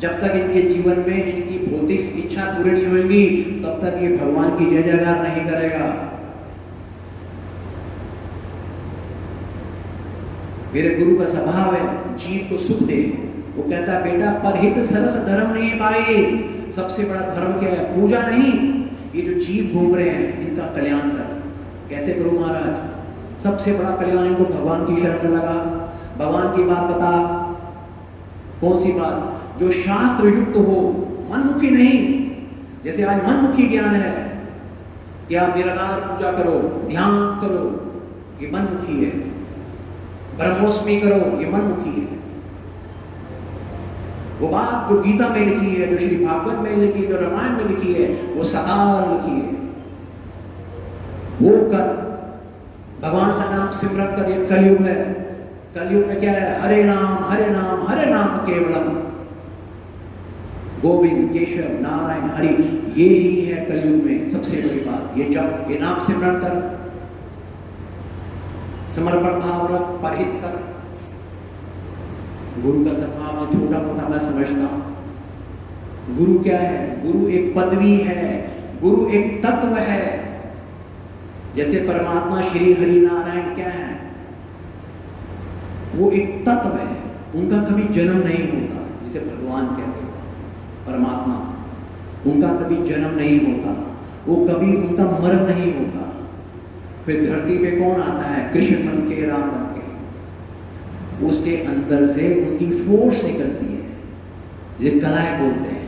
जब तक इनके जीवन में इनकी भौतिक इच्छा पूरी नहीं होगी तब तक ये भगवान की जय जयकार नहीं करेगा। मेरे गुरु का स्वभाव है जीव को सुख दे। वो कहता है बेटा परहित सरस धर्म नहीं पाई। सबसे बड़ा धर्म क्या है? पूजा नहीं, ये जो जीव घूम रहे हैं इनका कल्याण कर। कैसे गुरु महाराज? सबसे बड़ा कल्याण इनको भगवान की शरण में लगा, भगवान की बात बता। कौन सी बात? जो शास्त्र युक्त हो, मनमुखी नहीं। जैसे आज मनमुखी ज्ञान है कि आप निराकार पूजा करो, ध्यान करो, ये मनमुखी है। ब्रह्मोस्मी करो, ये मनमुखी है। वो बात जो गीता में लिखी है, जो श्री भागवत में लिखी है, जो रामायण में लिखी है, वो साकार लिखी है। वो कर, भगवान का नाम सिमरन कर। एक कलयुग है, कलयुग में क्या है? हरे नाम हरे नाम हरे नाम केवलम। गोविंद, केशव, नारायण, हरि, ये ही है कलयुग में सबसे बड़ी बात। ये जब ये नाम सिमरण कर, समर्पण भाव रख, परहित कर। गुरु का स्वभाव में छोटा मोटा मैं समझता हूं। गुरु क्या है? गुरु एक पदवी है, गुरु एक तत्व है। जैसे परमात्मा श्री हरि नारायण क्या है? वो एक तत्व है, उनका कभी जन्म नहीं होता। जिसे भगवान कहते हैं परमात्मा, उनका कभी जन्म नहीं होता, वो कभी उनका मरण नहीं होता। फिर धरती पे कौन आता है? कृष्ण बन के, राम बन के। उसके अंदर से उनकी फोर्स निकलती है, जिसे कलाएं बोलते हैं।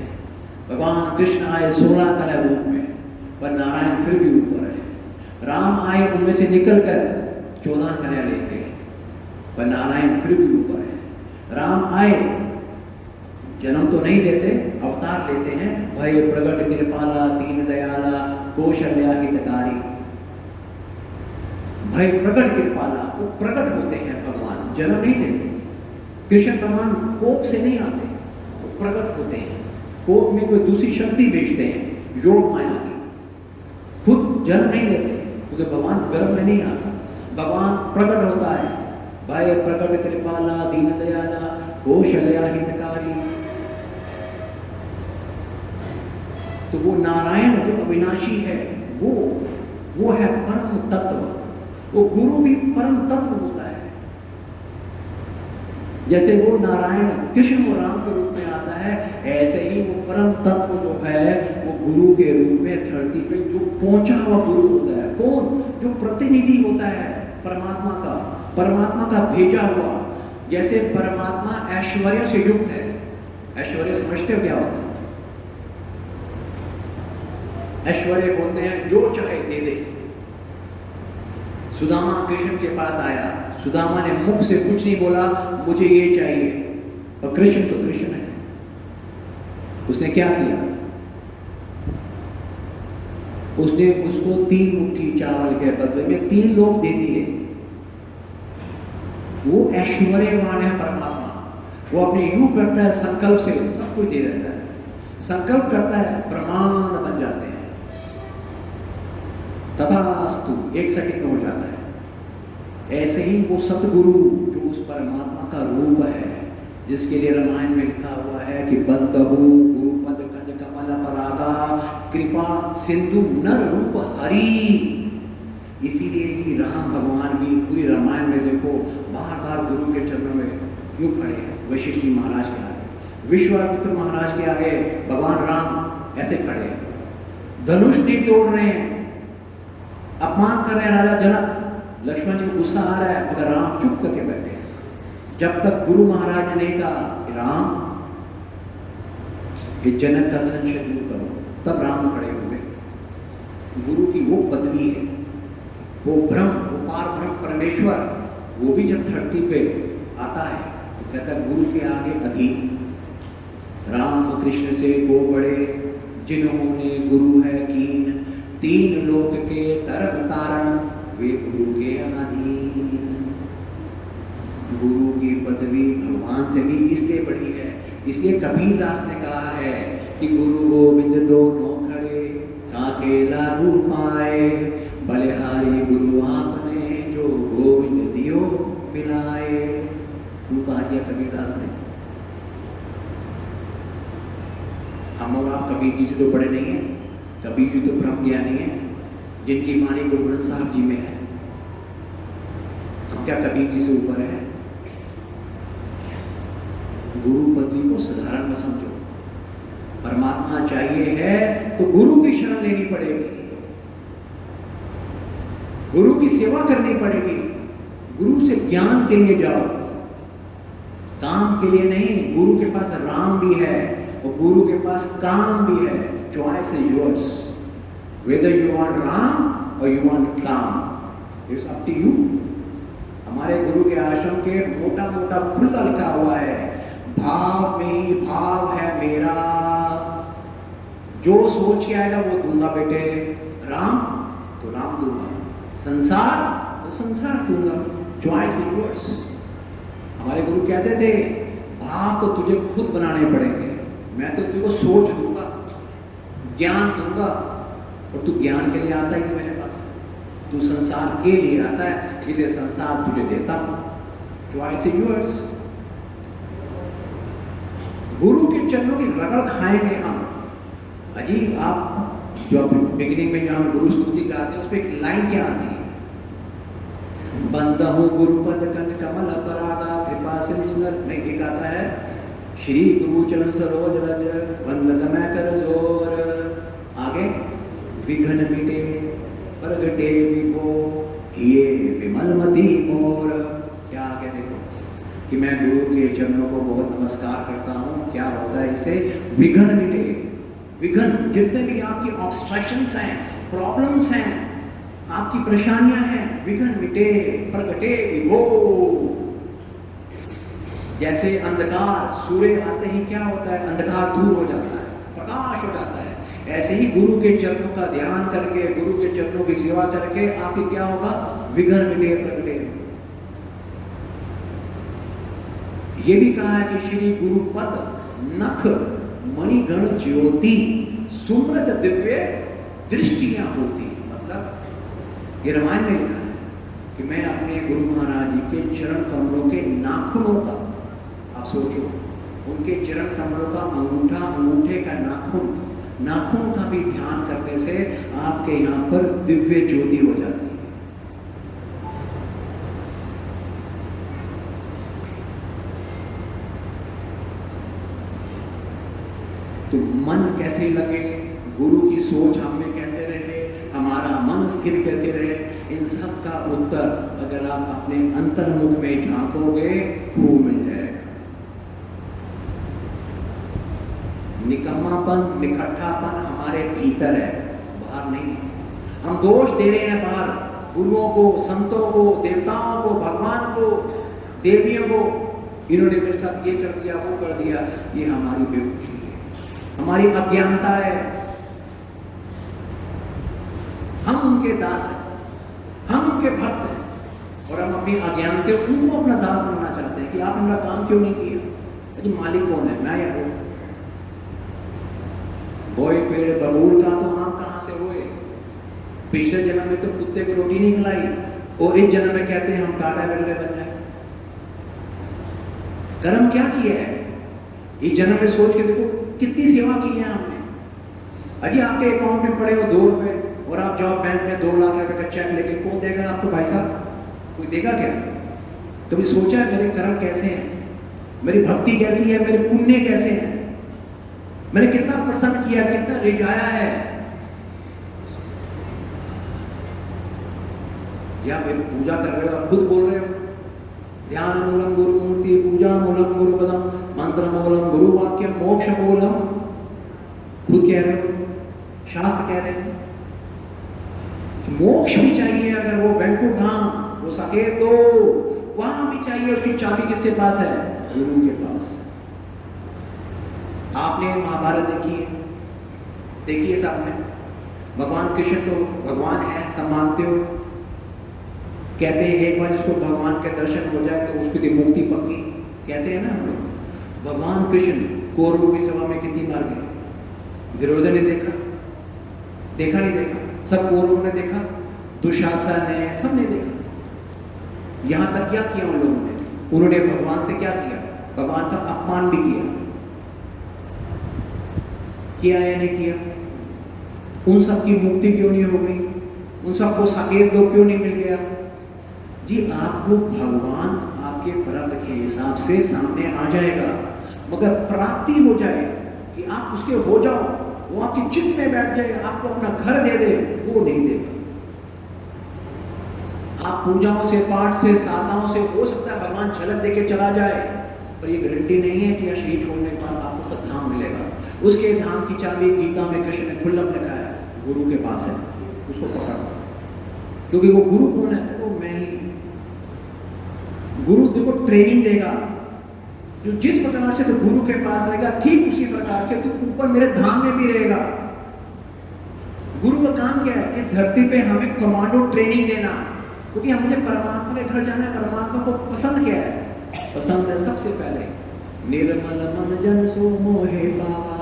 भगवान कृष्ण आए 16 कला रूप में, पर नारायण फिर भी ऊपर है। राम आए उनमें से निकलकर 14 कला लेके, पर नारायण फिर भी ऊपर है। राम आए, जन्म तो नहीं लेते, अवतार लेते हैं। भय प्रगट कृपाला, दीन दयाला, कौशल्या हितकारी। भय प्रगट कृपाला, वो प्रकट होते हैं भगवान, जन्म नहीं लेते। कृष्ण भगवान कोप से नहीं आते, वो प्रकट होते हैं। कोप में कोई दूसरी शक्ति भेजते हैं, योग माया की। खुद जन्म नहीं लेते, क्योंकि भगवान गर्भ में नहीं आता। भगवान प्रकट होता है। भय प्रकट कृपाला, दीन दयाला, कौशल्या हितकारी। तो वो नारायण जो अविनाशी है, वो है परम तत्व। वो गुरु भी परम तत्व होता है। जैसे वो नारायण कृष्ण और राम के रूप में आता है, ऐसे ही वो परम तत्व जो है वो गुरु के रूप में धरती पे जो पहुंचा हुआ गुरु होता है। कौन? जो प्रतिनिधि होता है परमात्मा का भेजा हुआ। जैसे परमात्मा ऐश्वर्य से युक्त है। ऐश्वर्य समझते हो क्या होता है? ऐश्वर्य बोलते हैं जो चाहे दे दे। सुदामा कृष्ण के पास आया, सुदामा ने मुख से कुछ नहीं बोला, मुझे ये चाहिए, और कृष्ण तो कृष्ण है। उसने क्या किया? उसने उसको 3 मुट्ठी चावल के बदले में 3 लोग दे दिए। वो ऐश्वर्यवान है परमात्मा। वो अपने यूं करता है, संकल्प से सब कुछ दे देता है। संकल्प करता है, प्रमाण बन जाते हैं। तथास्तु, 1 सेकंड में हो जाता है। ऐसे ही वो सतगुरु जो उस परमात्मा का रूप है, जिसके लिए रामायण में लिखा हुआ है कि बंदहु गुरुपद कंज कमल परागा, कृपा सिंधु नर रूप हरि। इसीलिए ही राम भगवान भी पूरी रामायण में देखो बार बार गुरु के चरणों में क्यों खड़े हैं? वशिष्ठ जी महाराज के आगे, विश्वामित्र महाराज के आगे भगवान राम ऐसे खड़े हैं। धनुष नहीं तोड़ रहे हैं, अपमान कर रहे हैं राजा जनक। लक्ष्मण जी को गुस्सा आ रहा है, मगर राम चुप करके बैठे हैं। जब तक गुरु महाराज ने नहीं कहा कि राम ये जनक का संशय दूर करो, तब राम खड़े हुए। गुरु की वो पदवी है, वो ब्रह्म, वो पार ब्रह्म परमेश्वर, वो भी जब धरती पे आता है तो कहता है गुरु के आगे अधीन। राम कृष्ण से को बड़े जिन्होंने गुरु है कीन, 3 लोक के धर्म तारण वे गुरु के अधीन। गुरु की पदवी भगवान से भी इसलिए बड़ी है। इसलिए कबीर दास ने कहा है कि गुरु गोविंद दोनों खड़े, काके लागू पाए, बलिहारी गुरु आपने जो गोविंद दियो मिलाए। तू कहा दिया कबीर दास ने। हम और आप कबीर जी से तो बड़े नहीं है। कबीर जी तो ब्रह्म ज्ञानी है, जिनकी वाणी गुरु ग्रंथ साहब जी में है। हम क्या कबीर जी से ऊपर है? गुरु पदवी को साधारण में समझो। परमात्मा चाहिए है तो गुरु की शरण लेनी पड़ेगी, गुरु की सेवा करनी पड़ेगी। गुरु से ज्ञान के लिए जाओ, काम के लिए नहीं। गुरु के पास राम भी है और गुरु के पास काम भी है। Choice is yours, whether you want Ram और यू वांट काम, इट्स अप टू यू। हमारे गुरु के आश्रम के मोटा मोटा खुला लिखा हुआ है, भाव में ही भाव है मेरा, जो सोच के आएगा वो दूंगा बेटे। राम तो राम दूंगा, संसार तो संसार दूंगा। Choice is yours. हमारे गुरु कहते थे भाव तो तुझे खुद बनाने पड़ेंगे, मैं तो तुझको सोच दूंगा, ज्ञान दूंगा, और तू ज्ञान के लिए आता ही मेरे पास, तू संसार के लिए आता है, इसलिए संसार तुझे देता हूं। Choice is yours. गुरु के चरणों की रगड़ खाएंगे हम। अजीब, आप जो बिगिनिंग में जहां गुरु स्तुति गाते हैं उस पर एक लाइन क्या आती है, बंदहु गुरुपद कंज कमल अपराधा कृपा सिंधु में एक आता है, श्री गुरु चरण सरोज रज वंदन मैं कर जोर, आगे विघ्न मिटे प्रगटे विभो ये विमल मति मोर। क्या आगे देखो कि मैं गुरु के चरणों को बहुत नमस्कार करता हूँ, क्या होता है इससे, विघ्न मिटे। विघ्न जितने भी आपकी ऑब्स्ट्रक्शंस हैं, प्रॉब्लम्स हैं, आपकी परेशानियां हैं, विघ्न मिटे प्रगटे विभो। जैसे अंधकार सूर्य आते ही क्या होता है, अंधकार दूर हो जाता है, प्रकाश हो जाता है, ऐसे ही गुरु के चरणों का ध्यान करके, गुरु के चरणों की सेवा करके आपकी क्या होगा, विघ्न मिटे प्रगटे। ये भी कहा है कि श्री गुरुपद नख मणिगण ज्योति सुमृत दिव्य दृष्टियां होती। मतलब ये रामायण में लिखा है कि मैं अपने गुरु महाराज जी के चरण कमलों के नाखूनों का, आप सोचो, उनके चरण कमलों का अंगूठा, अंगूठे का नाखून, नाखून का भी ध्यान करने से आपके यहाँ पर दिव्य ज्योति हो जाती है। तो मन कैसे लगे, गुरु की सोच हम में कैसे रहे, हमारा मन स्थिर कैसे रहे, इन सब का उत्तर अगर आप अपने अंतर्मुख में झांकोगे वो मिल जाएगा। निकम्मापन, निकट्ठापन हमारे भीतर है, बाहर नहीं। हम दोष दे रहे हैं बाहर, गुरुओं को, संतों को, देवताओं को, भगवान को, देवियों को, इन्होंने मेरे साथ ये कर दिया, वो कर दिया। ये हमारी बेवकूफी है, हमारी अज्ञानता है। हम उनके दास हैं, हम उनके भक्त हैं, और हम अपनी अज्ञान से उनको अपना दास बनना चाहते हैं कि आप मेरा काम क्यों नहीं किया। अजी मालिक कौन है, मैं या वो? बोए पेड़ बबूल का तो आम कहां से हुए? पिछले जन्म में तो कुत्ते को रोटी नहीं खिलाई, और इस जन्म में कहते हैं हम काटा बिल्ले बन जाए। कर्म क्या किया है इस जन्म में, सोच के देखो कितनी सेवा की है हमने। अजी आपके अकाउंट में पड़े हो 2 रुपए और आप जाओ बैंक में 2 लाख रुपए का चेक लेके, कौन देगा आपको भाई साहब? कोई देगा क्या? कभी सोचा है मेरे कर्म कैसे हैं, मेरी भक्ति कैसी है, मेरे पुण्य कैसे हैं, मैंने कितना प्रसन्न किया, कितना रिझाया है? या फिर पूजा कर रहे हो और खुद बोल रहे हो ध्यान मूलम गुरु मूर्ति, पूजा मूलम गुरु पदम, मंत्र मूलम गुरु वाक्य, मोक्ष मूलम, खुद कह रहे हो, शास्त्र कह रहे हैं। मोक्ष भी चाहिए, अगर वो वैकुंठ धाम, वो साकेत दो, वहां भी चाहिए, उसकी चाबी किसके पास है? गुरु के पास। आपने महाभारत देखी है, देखिए सामने भगवान कृष्ण तो भगवान है, सब मानते हो। कहते हैं एक बार जिसको भगवान के दर्शन हो जाए तो उसकी मुक्ति पक्की, कहते हैं ना हम लोग। भगवान कृष्ण कौरवों की सभा में कितनी बार गए? दुर्योधन ने देखा, देखा नहीं देखा? सब कौरवों ने देखा, दुशासन ने, सब ने देखा। यहां तक क्या किया उन लोगों ने? उन्होंने भगवान से क्या किया? भगवान का अपमान भी किया। किया या नहीं किया? उन सब की मुक्ति क्यों नहीं हो गई? उन सबको साकेत दो क्यों नहीं मिल गया? जी आपको भगवान आपके प्राप्त के हिसाब से सामने आ जाएगा, मगर प्राप्ति हो जाए कि आप उसके हो जाओ, वो आपके चित्त में बैठ जाए, आपको अपना घर दे दे, वो नहीं देगा। आप पूजाओं से, पाठ से, साधनाओं से हो सकता है भगवान झलक देके चला जाए, पर ये गारंटी नहीं है कि शरीर छोड़ने के बाद आपको धाम मिलेगा। उसके धाम की चाबी गीता में कृष्ण ने खुल्लम लिखा है, गुरु के पास है, उसको पकड़ो। क्योंकि वो गुरु कौन है? वो मैं ही। गुरु देखो ट्रेनिंग देगा, जो जिस प्रकार से तो गुरु के पास रहेगा, ठीक उसी प्रकार से तो ऊपर मेरे धाम में भी रहेगा। गुरु का काम क्या है? कि धरती पे हमें कमांडो ट्रेनिंग देना, क्योंकि मुझे परमात्मा के घर जाना है। परमात्मा को पसंद क्या है? पसंद है सबसे पहले निर्मल मन जन सो मोहे पावा,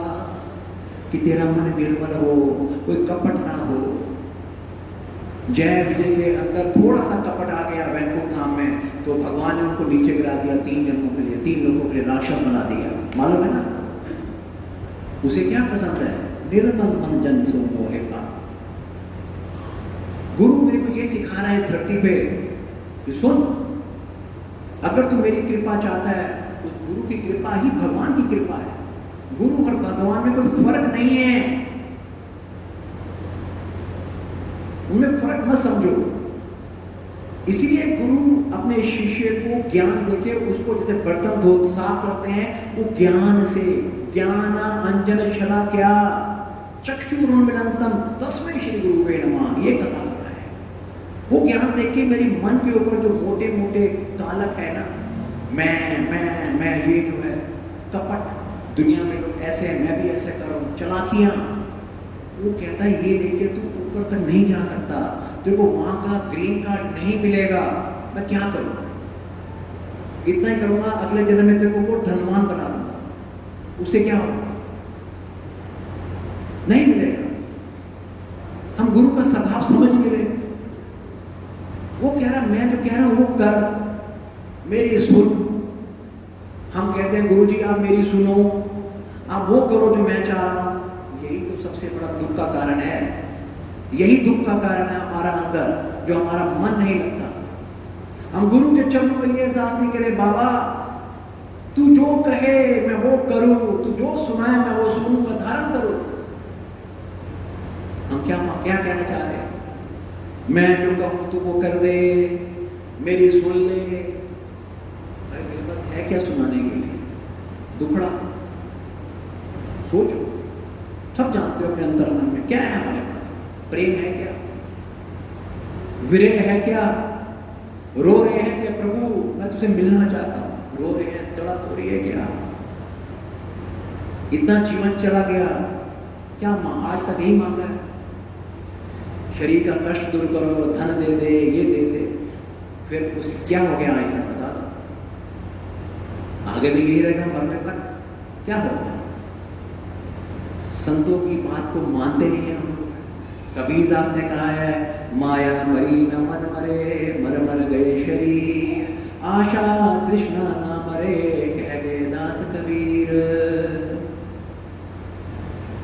कि तेरा मन निर्मल हो, कोई कपट ना हो। जय विजय के अंदर थोड़ा सा कपट आ गया वैकुंठ धाम में, तो भगवान ने उनको नीचे गिरा दिया 3 जन्मों के लिए, 3 लोगों के लिए राक्षस बना दिया। मालूम है ना? उसे क्या पसंद है? निर्मल मन जन सो मोहे पावा। गुरु मेरे को ये सिखा रहा है धरती पे कि सुन, अगर तू मेरी कृपा चाहता है, उस गुरु की कृपा ही भगवान की कृपा है। गुरु और भगवान में कोई फर्क नहीं है, उनमें फर्क मत समझो। इसीलिए गुरु अपने शिष्य को ज्ञान देके उसको जैसे बर्तन धो साफ करते हैं, वो ज्ञान से, ज्ञान अंजन शलाकया चक्षुरुन्मिलनतम तस्मै श्री गुरुवे नमः, ये कहा गया है। वो ज्ञान देख के मेरी मन के ऊपर जो मोटे मोटे कालक है ना, मैं ये जो है कपट, दुनिया में लोग ऐसे हैं, मैं भी ऐसे करूं, चलाकियां, वो कहता है ये लेके तू ऊपर तक नहीं जा सकता, तेरे को वहां का ग्रीन कार्ड नहीं मिलेगा। मैं क्या करूं? इतना ही करूंगा, अगले जन्म में तेरे को धनवान बना दूंगा, उससे क्या होगा? नहीं मिलेगा। हम गुरु का स्वभाव समझ नहीं रहे। वो कह रहा, मैं जो कह रहा हूं वो कर, मेरी सुन। हम कहते हैं गुरु जी आप मेरी सुनो, आप वो करो जो मैं चाह रहा हूं। यही तो सबसे बड़ा दुख का कारण है, यही दुख का कारण है हमारा अंदर, जो हमारा मन नहीं लगता। हम गुरु के चरणों में ये अरदास नहीं करें, बाबा तू जो कहे मैं वो करूं, तू जो सुनाए मैं वो सुनूंगा, धारण करूं। हम क्या कहना चाह रहे हैं? मैं जो कहूं तू वो कर दे, मेरी सुन ले। अरे मेरे पास है क्या सुनाने के लिए? दुखड़ा। सोचो, सब जानते हो अपने अंतर्मन में क्या है हमारे पास? प्रेम है क्या? विरह है क्या? रो रहे हैं क्या प्रभु मैं तुझसे मिलना चाहता हूं? रो रहे हैं, तड़प हो रही है क्या? इतना जीवन चला गया, क्या आज तक यही मांगा है? शरीर का कष्ट दूर करो, धन दे दे, ये दे दे, फिर उसकी क्या हो गया? आज तक बता दो, आगे भी यही रहेगा मरने तक? क्या होगा? संतों की बात को मानते नहीं हैं हम लोग। कबीरदास ने कहा है, माया मरी न मन मरे, मर मर गए शरीर, आशा तृष्णा न मरे, कह गए दास कबीर।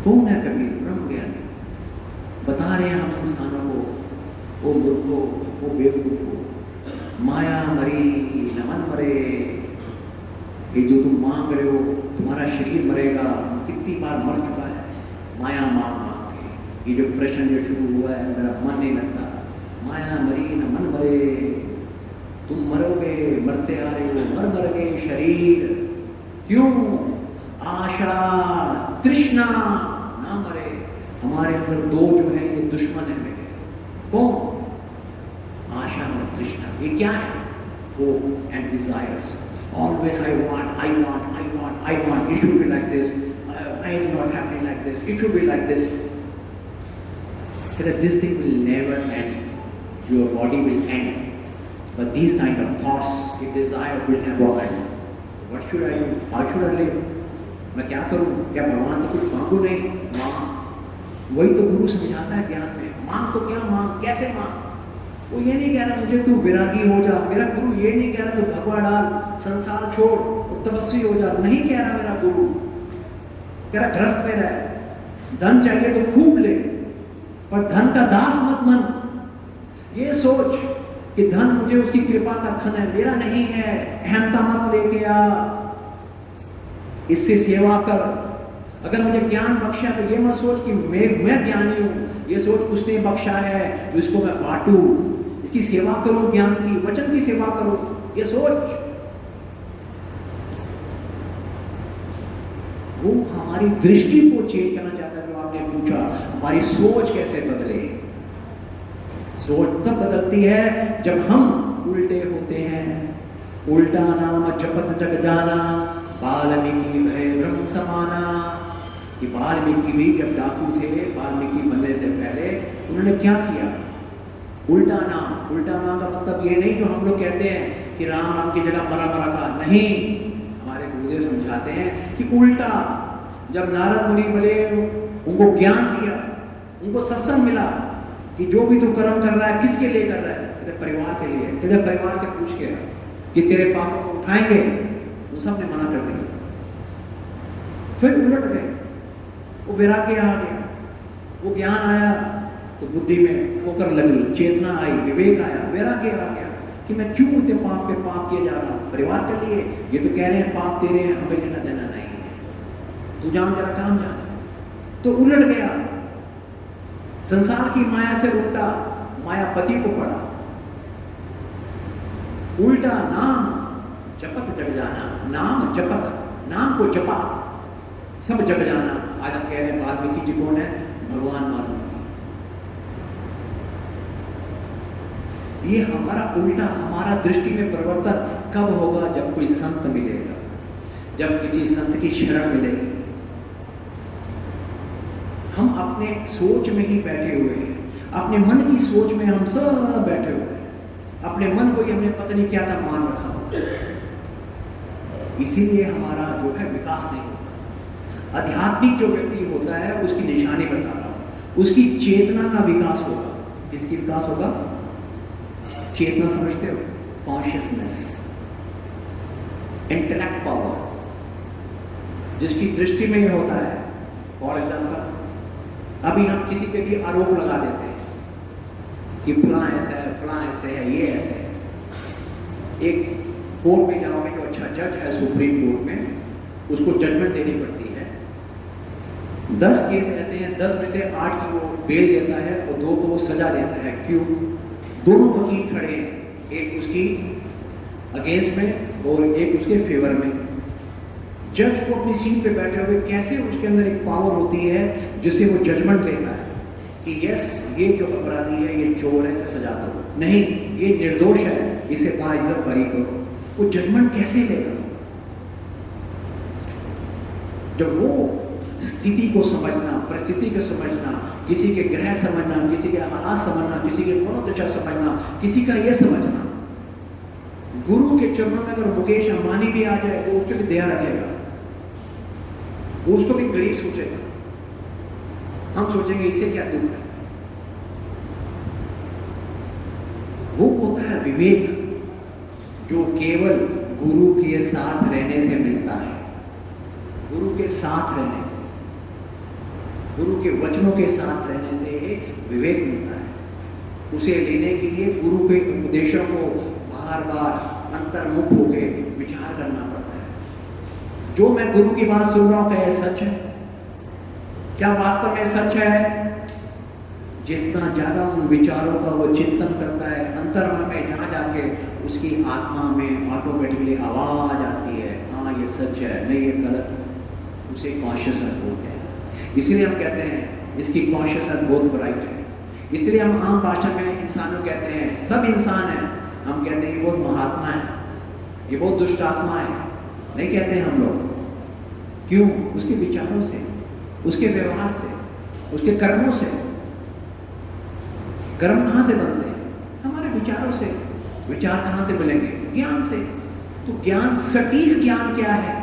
कौन है कबीर? ब्रह्म ज्ञानी बता रहे हैं हम इंसानों को, वो मूर्खों, वो बेवकूफों, माया मरी न मन मरे। ये जो तुम मांग रहे हो, तुम्हारा शरीर मरेगा, कितनी बार मर चुका है माया मांग मांग के। ये जो प्रश्न जो शुरू हुआ है, मेरा मन नहीं लगता, माया मरी न मन मरे, तुम मरोगे, मरते आ रहे हो, मर मर गए शरीर। क्यों? आशा तृष्णा ना मरे। हमारे अंदर दो जो है ये दुश्मन है मेरे। कौन? आशा और तृष्णा। ये क्या है? Hope and desires. Always I want. It should be like this. I am not happy like this. It should be like this. This thing will never end. Your body will end. But these kind of thoughts, the desire will never end. What should I do? How should I live? मैं क्या करूं? क्या भगवान से कुछ मांगू नहीं? मांग। वही तो गुरु समझाता है ज्ञान में। मांग तो क्या मांग? कैसे मांग? वो ये नहीं कह रहा मुझे तू विरागी हो जा, मेरा गुरु ये नहीं कह रहा तू भगवा डाल, संसार छोड़, तपस्वी हो जा, नहीं कह रहा मेरा गुरु। कह रहा ग्रस्त में रह, धन चाहिए तो खूब ले, पर धन का दास मत बन। ये सोच कि धन मुझे उसकी कृपा का धन है, मेरा नहीं है। अहमता मत लेके आ, इससे सेवा कर। अगर मुझे ज्ञान बख्शा तो ये मत सोच कि मैं ज्ञानी हूं, ये सोच उसने बख्शा है तो इसको मैं बांटू, इसकी सेवा करो, ज्ञान की, वचन की सेवा करो, ये सोच। वो हमारी दृष्टि को चेंज करना चाहता है। जो आपने पूछा, हमारी सोच कैसे बदले? सोच तब बदलती है जब हम उल्टे होते हैं। उल्टा नाम जपत जग जाना, वाल्मीकि भय ब्रह्म समाना। कि वाल्मीकि भी जब डाकू थे, वाल्मीकि बनने से पहले उन्होंने क्या किया? उल्टा नाम। उल्टा नाम का मतलब ये नहीं जो हम लोग कहते हैं कि राम नाम की जगह मरा मरा का, नहीं। हमारे गुरु गुरुदेव समझाते हैं कि उल्टा, जब नारद मुनि बोले, उनको ज्ञान दिया, उनको सत्संग मिला कि जो भी तू कर्म कर रहा है किसके लिए कर रहा है, कहते परिवार के लिए। कहते परिवार से पूछ के कि तेरे पापों को उठाएंगे, वो सब ने मना कर दिया। फिर उलट गए, वो वैराग्य आ गया, वो ज्ञान आया तो बुद्धि में ठोकर लगी, चेतना आई, विवेक आया, वैराग्य आ गया कि मैं क्यों इतने पाप पे पाप किए जा रहा हूं परिवार के लिए। ये तो कह रहे हैं पाप तेरे हैं, हमें लेना देना नहीं है, तू जान तेरा काम जान। तो उलट गया, संसार की माया से उल्टा मायापति को पड़ा, उल्टा नाम जपत जग जाना, नाम जपत, नाम को जपा सब जग जाना। आज हम कह रहे हैं वाल्मीकि जी कौन है, भगवान वाल्मीकि। ये हमारा उल्टा, हमारा दृष्टि में परिवर्तन कब होगा, जब कोई संत मिलेगा, जब किसी संत की शरण मिलेगी। हम अपने सोच में ही बैठे हुए हैं, अपने मन की सोच में हम सब बैठे हुए हैं, अपने मन को ही हमने पता नहीं क्या था मान रखा होगा, इसीलिए हमारा जो है विकास नहीं होता। आध्यात्मिक जो व्यक्ति होता है उसकी निशानी बता रहा हूं, उसकी चेतना का विकास होगा। किसकी विकास होगा? चेतना समझते हो? कॉन्शियसनेस, इंटेलेक्ट पावर, जिसकी दृष्टि में ये होता है। फॉर एग्जाम्पल, अभी हम किसी पे भी आरोप लगा देते हैं कि फलां ऐसा है, फलां ऐसे है, ये ऐसे है। एक कोर्ट में जाओगे जो अच्छा जज है सुप्रीम कोर्ट में, उसको जजमेंट देनी पड़ती है। 10 केस ऐसे हैं, 10 में से 8 की वो बेल देता है और 2 को वो सजा देता है। क्यों? दोनों वकील खड़े हैं, एक उसकी अगेंस्ट में और एक उसके फेवर में। जज को अपनी सीट पे बैठे हुए कैसे उसके अंदर एक पावर होती है जिससे वो जजमेंट लेता है कि यस, ये जो अपराधी है, ये चोर है, इसे सजा दो, नहीं ये निर्दोष है, इसे बाइज्जत बरी करो। वो जजमेंट कैसे लेगा? जब वो स्थिति को समझना, परिस्थिति को समझना, किसी के ग्रह समझना, किसी के हालात समझना, किसी के मनोदशा समझना, किसी का ये समझना। गुरु के चरणों में अगर मुकेश अंबानी भी आ जाए वो उसको भी दया रखेगा, वो उसको भी गरीब सोचेगा। हम सोचेंगे इससे क्या दुख है। वो होता है विवेक, जो केवल गुरु के साथ रहने से मिलता है। गुरु के साथ रहने से, गुरु के वचनों के साथ रहने से विवेक मिलता है। उसे लेने के लिए गुरु के उपदेशों को बार बार अंतर्मुख होकर विचार करना पड़ता है। जो मैं गुरु की बात सुन रहा हूं, क्या यह सच है? क्या वास्तव में सच है? जितना ज्यादा उन विचारों का वो चिंतन करता है, अंतर्मन में जहां जाके उसकी आत्मा में ऑटोमेटिकली आवाज आती है, हाँ ये सच है, नहीं ये गलत, उसे कॉन्शियसनेस बोलते हैं। इसलिए हम कहते हैं इसकी कॉन्शियसनेस बहुत ब्राइट है। इसलिए हम आम भाषा में इंसानों कहते हैं सब इंसान है, हम कहते हैं ये बहुत महात्मा है, ये बहुत दुष्ट आत्मा है, नहीं कहते हैं हम लोग। क्यों? उसके विचारों से, उसके व्यवहार से, उसके कर्मों से। कर्म कहां से बनते हैं? हमारे विचारों से। विचार कहां से मिलेंगे? ज्ञान से। तो ज्ञान, सटीक ज्ञान क्या है?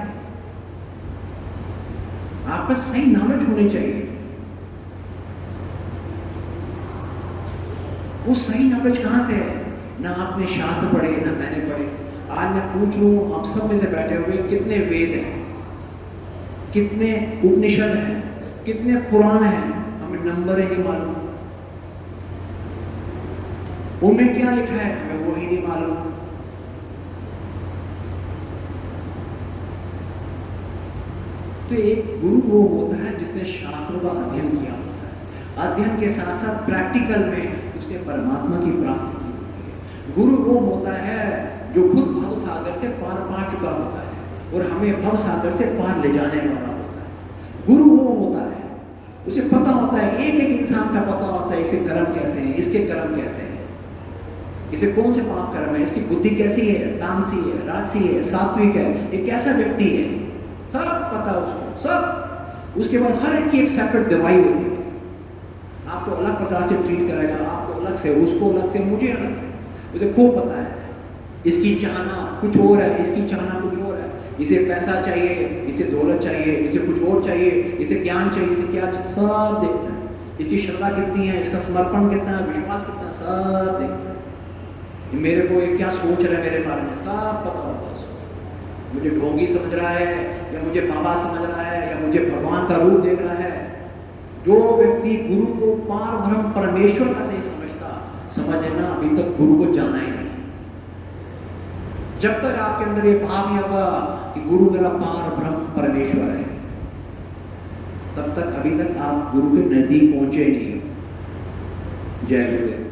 आपका सही नॉलेज होनी चाहिए। वो सही नॉलेज कहां से है? ना आपने शास्त्र पढ़े, ना मैंने पढ़े। आज मैं पूछ लूं, आप सब में से बैठे हुए कितने वेद हैं, कितने उपनिषद हैं, कितने पुराण हैं, हमें नंबर ही नहीं मालूम। उनमें क्या लिखा है हमें वो ही नहीं मालूम। तो एक गुरु वो होता है जिसने शास्त्रों का अध्ययन किया होता है, अध्ययन के साथ साथ प्रैक्टिकल में उसने परमात्मा की प्राप्ति की होती है। गुरु वो होता है जो खुद भव सागर से पार पा चुका होता है और हमें भव सागर से पार ले जाने वाला होता है। गुरु वो होता है, उसे पता होता है, एक एक इंसान का पता होता है इसके कर्म कैसे हैं, इसके कर्म कैसे हैं, इसे कौन से पाप कर्म है, इसकी बुद्धि कैसी है, तामसी है, राजसी है, सात्विक है, ये कैसा व्यक्ति है, सब पता उसको, सब। उसके बाद हर एक की एक सेपरेट दवाई होती है, आपको अलग प्रकार से ट्रीट करेगा, आपको अलग से, उसको अलग से, मुझे अलग से। उसे खूब पता है इसकी चाहना कुछ और है, इसकी चाहना कुछ और है, इसे पैसा चाहिए, इसे दौलत चाहिए, इसे कुछ और चाहिए, इसे ज्ञान चाहिए, इसे क्या चाहिए, सब देखता है। इसकी श्रद्धा कितनी है, इसका समर्पण कितना है, विश्वास कितना है, सब देखता है। मेरे को ये क्या सोच रहा है मेरे बारे में, सब पता होता है उसको। मुझे ढोंगी समझ रहा है या मुझे बाबा समझ रहा है या मुझे भगवान का रूप देख रहा है। जो व्यक्ति गुरु को पार ब्रह्म परमेश्वर का नहीं समझता, समझना अभी तक गुरु को जाना ही नहीं। जब तक आपके अंदर ये भाव नहीं होगा कि गुरु मेरा पार ब्रह्म परमेश्वर है, तब तक अभी तक आप गुरु के नजदीक पहुंचे नहीं हो। जय गुरुदेव।